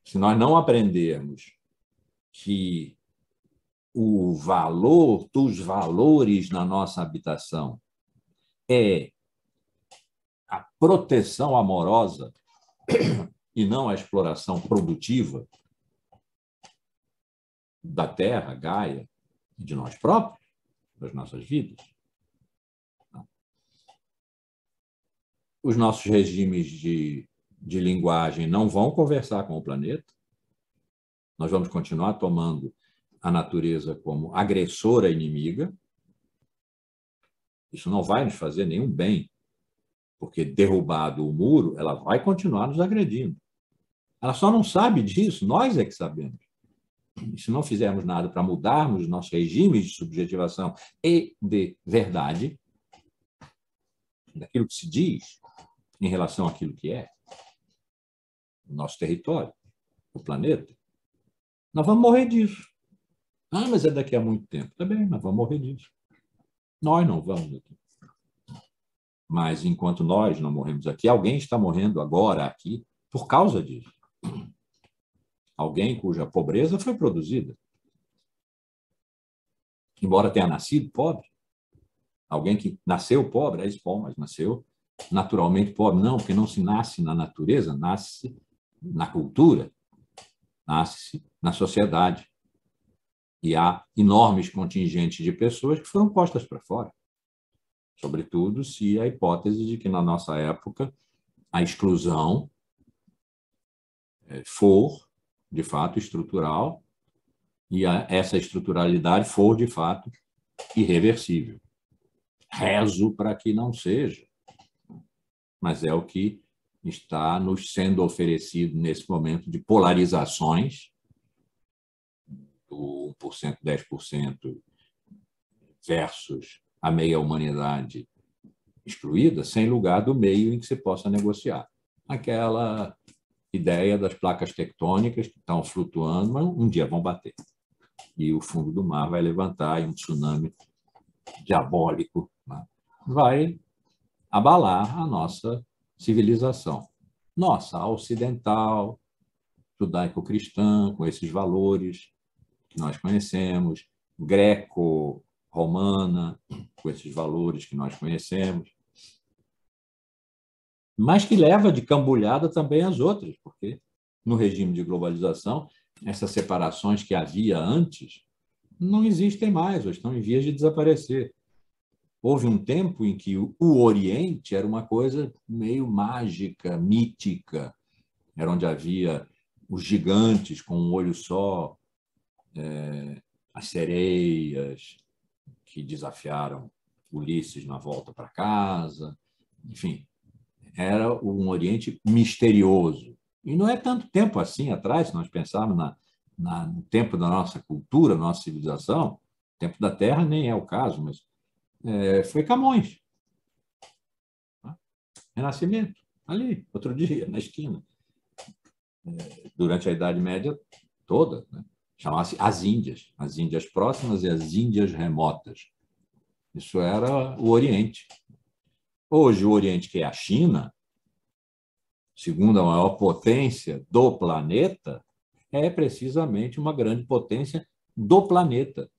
Se nós não aprendermos que o valor dos valores na nossa habitação é a proteção amorosa e não a exploração produtiva da terra, Gaia, e de nós próprios, das nossas vidas. Os nossos regimes de linguagem não vão conversar com o planeta. Nós vamos continuar tomando a natureza como agressora inimiga. Isso não vai nos fazer nenhum bem, porque derrubado o muro, ela vai continuar nos agredindo. Ela só não sabe disso, nós é que sabemos. E se não fizermos nada para mudarmos os nossos regimes de subjetivação e de verdade, daquilo que se diz em relação àquilo que é, o nosso território, o planeta, nós vamos morrer disso. Mas é daqui a muito tempo. Tá bem, nós vamos morrer disso. Nós não vamos daqui. Mas enquanto nós não morremos aqui, alguém está morrendo agora aqui por causa disso. Alguém cuja pobreza foi produzida. Embora tenha nascido pobre. Alguém que nasceu pobre, bom, mas nasceu naturalmente pobre. Não, porque não se nasce na natureza, nasce na cultura, nasce na sociedade. E há enormes contingentes de pessoas que foram postas para fora. Sobretudo se a hipótese de que, na nossa época, a exclusão for, de fato, estrutural e essa estruturalidade for, de fato, irreversível. Rezo para que não seja, mas é o que está nos sendo oferecido nesse momento de polarizações do 1%, 10% versus a meia humanidade excluída, sem lugar do meio em que se possa negociar. Aquela ideia das placas tectônicas que estão flutuando, mas um dia vão bater. E o fundo do mar vai levantar e um tsunami diabólico, né, vai abalar a nossa civilização. Nossa, a ocidental, judaico-cristã, com esses valores que nós conhecemos, greco-romana, com esses valores que nós conhecemos, mas que leva de cambulhada também as outras, porque no regime de globalização, essas separações que havia antes não existem mais, ou estão em vias de desaparecer. Houve um tempo em que o Oriente era uma coisa meio mágica, mítica, era onde havia os gigantes com um olho só, as sereias que desafiaram Ulisses na volta para casa, enfim, era um Oriente misterioso. E não é tanto tempo assim atrás, se nós pensarmos no tempo da nossa cultura, nossa civilização, o tempo da Terra nem é o caso, mas foi Camões. Renascimento, ali, outro dia, na esquina. Durante a Idade Média toda, né? Chamava-se as Índias próximas e as Índias remotas. Isso era o Oriente. Hoje, o Oriente, que é a China, segunda maior potência do planeta, é precisamente uma grande potência do planeta.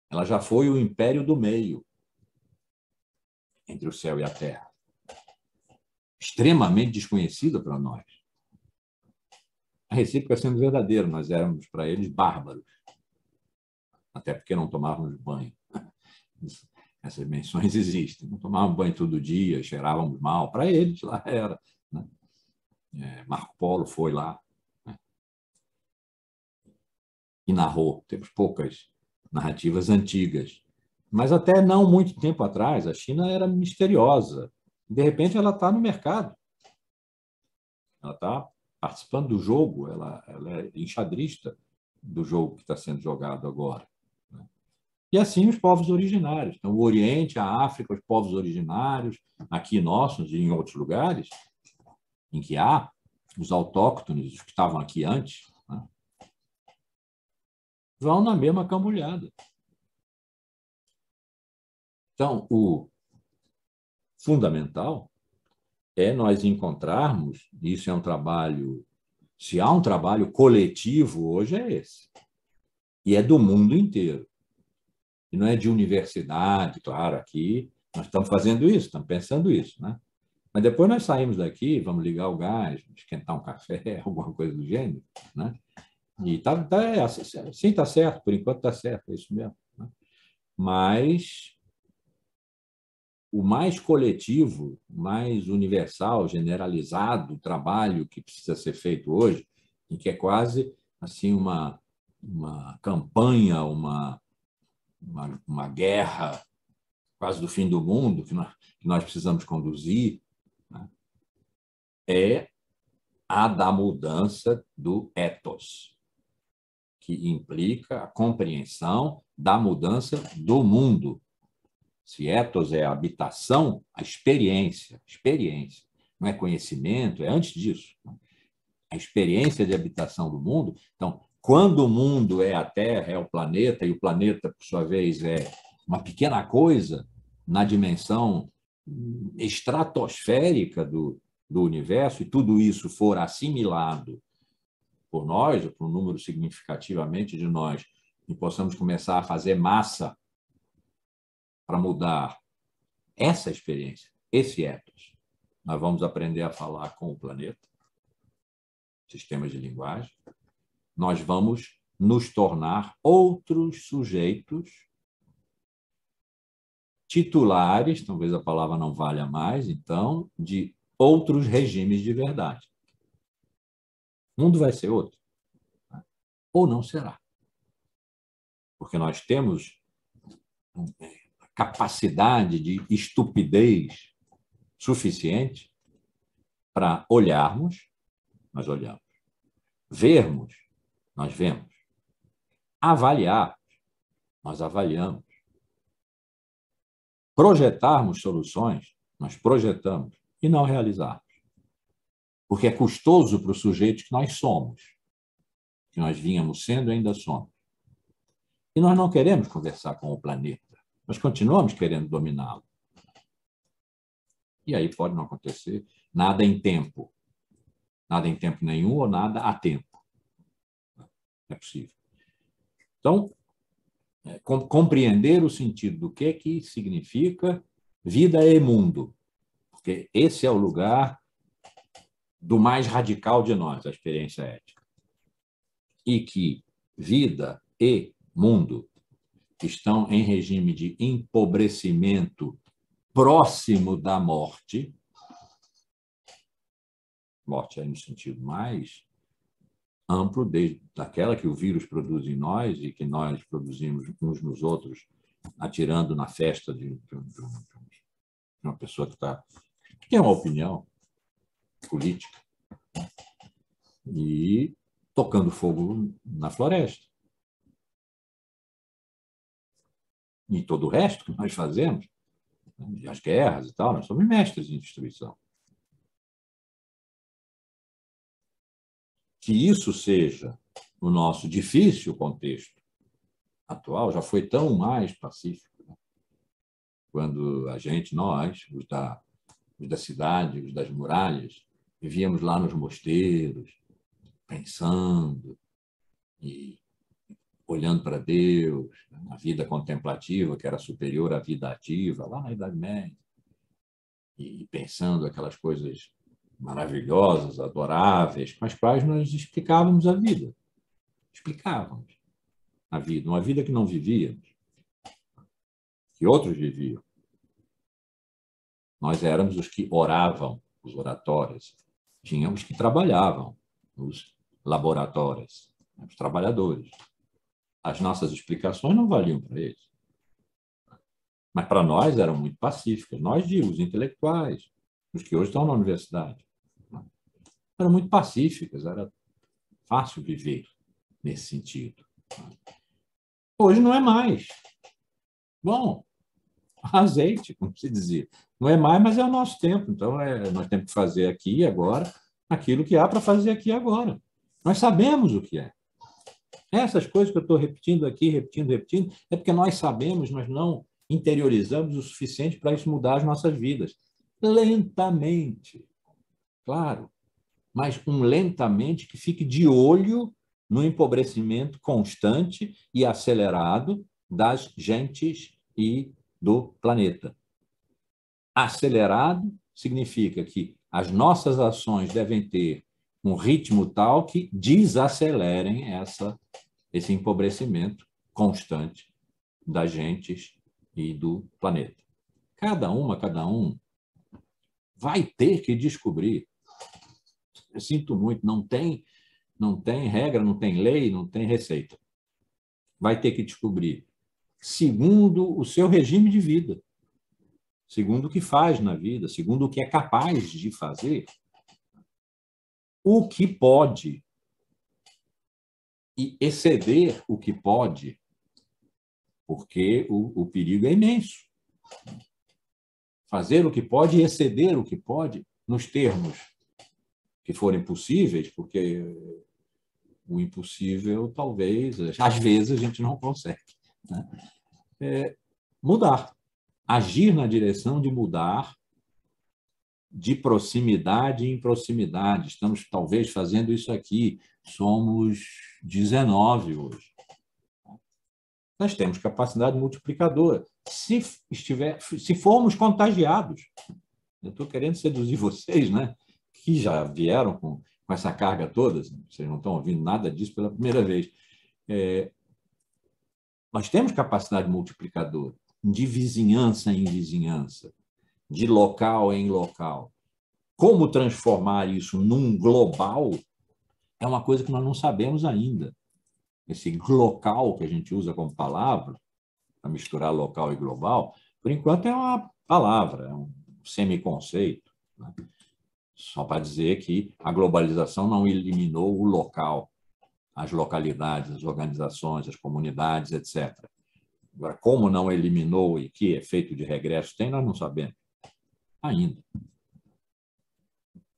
Ela já foi o império do meio, entre o céu e a terra. Extremamente desconhecida para nós. A recíproca sendo verdadeira, nós éramos para eles bárbaros, até porque não tomávamos banho. Essas menções existem. Não tomávamos banho todo dia, cheirávamos mal. Para eles, lá era. Né? Marco Polo foi lá, né? E narrou. Temos poucas narrativas antigas. Mas até não muito tempo atrás, a China era misteriosa. De repente, ela está no mercado. Ela está participando do jogo, ela é enxadrista do jogo que está sendo jogado agora. Né? E assim os povos originários. Então, o Oriente, a África, os povos originários, aqui nossos e em outros lugares, em que há os autóctones, os que estavam aqui antes, né, vão na mesma cambulhada. Então, o fundamental é nós encontrarmos, isso é um trabalho, se há um trabalho coletivo hoje, é esse. E é do mundo inteiro. E não é de universidade, claro, aqui nós estamos fazendo isso, estamos pensando isso, né? Mas depois nós saímos daqui, vamos ligar o gás, esquentar um café, alguma coisa do gênero, né? E sim, está certo, por enquanto está certo, é isso mesmo. Né? Mas o mais coletivo, mais universal, generalizado trabalho que precisa ser feito hoje, e que é quase assim uma campanha, uma guerra quase do fim do mundo que nós precisamos conduzir, né, é a da mudança do ethos, que implica a compreensão da mudança do mundo. Se ethos é a habitação, a experiência, não é conhecimento, é antes disso. A experiência de habitação do mundo. Então, quando o mundo é a Terra, é o planeta, e o planeta, por sua vez, é uma pequena coisa na dimensão estratosférica do universo, e tudo isso for assimilado por nós, ou por um número significativamente de nós, e possamos começar a fazer massa para mudar essa experiência, esse ethos, nós vamos aprender a falar com o planeta, sistemas de linguagem, nós vamos nos tornar outros sujeitos titulares, talvez a palavra não valha mais, então, de outros regimes de verdade. O mundo vai ser outro, ou não será. Porque nós temos a capacidade de estupidez suficiente para olharmos, nós olhamos, vermos, nós vemos, avaliar, nós avaliamos, projetarmos soluções, nós projetamos e não realizarmos. Porque é custoso para o sujeito que nós somos, que nós vínhamos sendo e ainda somos. E nós não queremos conversar com o planeta, nós continuamos querendo dominá-lo. E aí pode não acontecer nada em tempo nenhum ou nada a tempo. É possível. Então, compreender o sentido do que significa vida e mundo, porque esse é o lugar do mais radical de nós, a experiência ética. E que vida e mundo estão em regime de empobrecimento próximo da morte. Morte é no sentido mais amplo, desde daquela que o vírus produz em nós e que nós produzimos uns nos outros, atirando na festa de uma pessoa que tem uma opinião política e tocando fogo na floresta. E todo o resto que nós fazemos, as guerras e tal, nós somos mestres em destruição. Que isso seja o nosso difícil contexto atual, já foi tão mais pacífico, né? Quando a gente, nós, os da cidade, os das muralhas, vivíamos lá nos mosteiros, pensando e olhando para Deus, a vida contemplativa, que era superior à vida ativa, lá na Idade Média, e pensando aquelas coisas maravilhosas, adoráveis, com as quais nós explicávamos a vida. Explicávamos a vida, uma vida que não vivíamos, que outros viviam. Nós éramos os que oravam, os oratórios. Tínhamos que trabalhavam, os laboratórios, os trabalhadores. As nossas explicações não valiam para eles. Mas para nós eram muito pacíficas. Nós, digo, os intelectuais, os que hoje estão na universidade, eram muito pacíficas, era fácil viver nesse sentido. Hoje não é mais. Bom, azeite, como se dizia. Não é mais, mas é o nosso tempo. Então, nós temos que fazer aqui e agora aquilo que há para fazer aqui e agora. Nós sabemos o que é. Essas coisas que eu estou repetindo aqui, repetindo, é porque nós sabemos, mas não interiorizamos o suficiente para isso mudar as nossas vidas. Lentamente, claro, mas lentamente que fique de olho no empobrecimento constante e acelerado das gentes e do planeta. Acelerado significa que as nossas ações devem ter um ritmo tal que desacelerem esse empobrecimento constante das gentes e do planeta. Cada um vai ter que descobrir. Eu sinto muito, não tem regra, não tem lei, não tem receita. Vai ter que descobrir, segundo o seu regime de vida, segundo o que faz na vida, segundo o que é capaz de fazer, o que pode e exceder o que pode, porque o perigo é imenso. Fazer o que pode e exceder o que pode nos termos que forem possíveis, porque o impossível, talvez, às vezes, a gente não consegue, né? Mudar. Agir na direção de mudar de proximidade em proximidade. Estamos, talvez, fazendo isso aqui. Somos 19 hoje. Nós temos capacidade multiplicadora. Se formos contagiados, eu estou querendo seduzir vocês, né? Que já vieram com com essa carga toda, vocês não estão ouvindo nada disso pela primeira vez. Nós temos capacidade multiplicadora de vizinhança em vizinhança, de local em local. Como transformar isso num global é uma coisa que nós não sabemos ainda. Esse local que a gente usa como palavra, para misturar local e global, por enquanto é uma palavra, é um semiconceito, né? Só para dizer que a globalização não eliminou o local, as localidades, as organizações, as comunidades, etc. Agora, como não eliminou e que efeito de regresso tem, nós não sabemos ainda.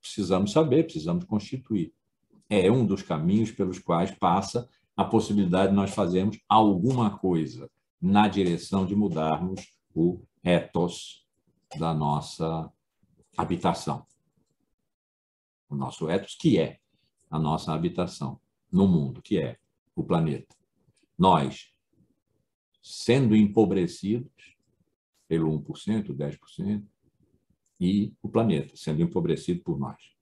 Precisamos saber, precisamos constituir. É um dos caminhos pelos quais passa a possibilidade de nós fazermos alguma coisa na direção de mudarmos o ethos da nossa habitação. O nosso ethos, que é a nossa habitação no mundo, que é o planeta. Nós, sendo empobrecidos pelo 1%, 10%, e o planeta sendo empobrecido por nós.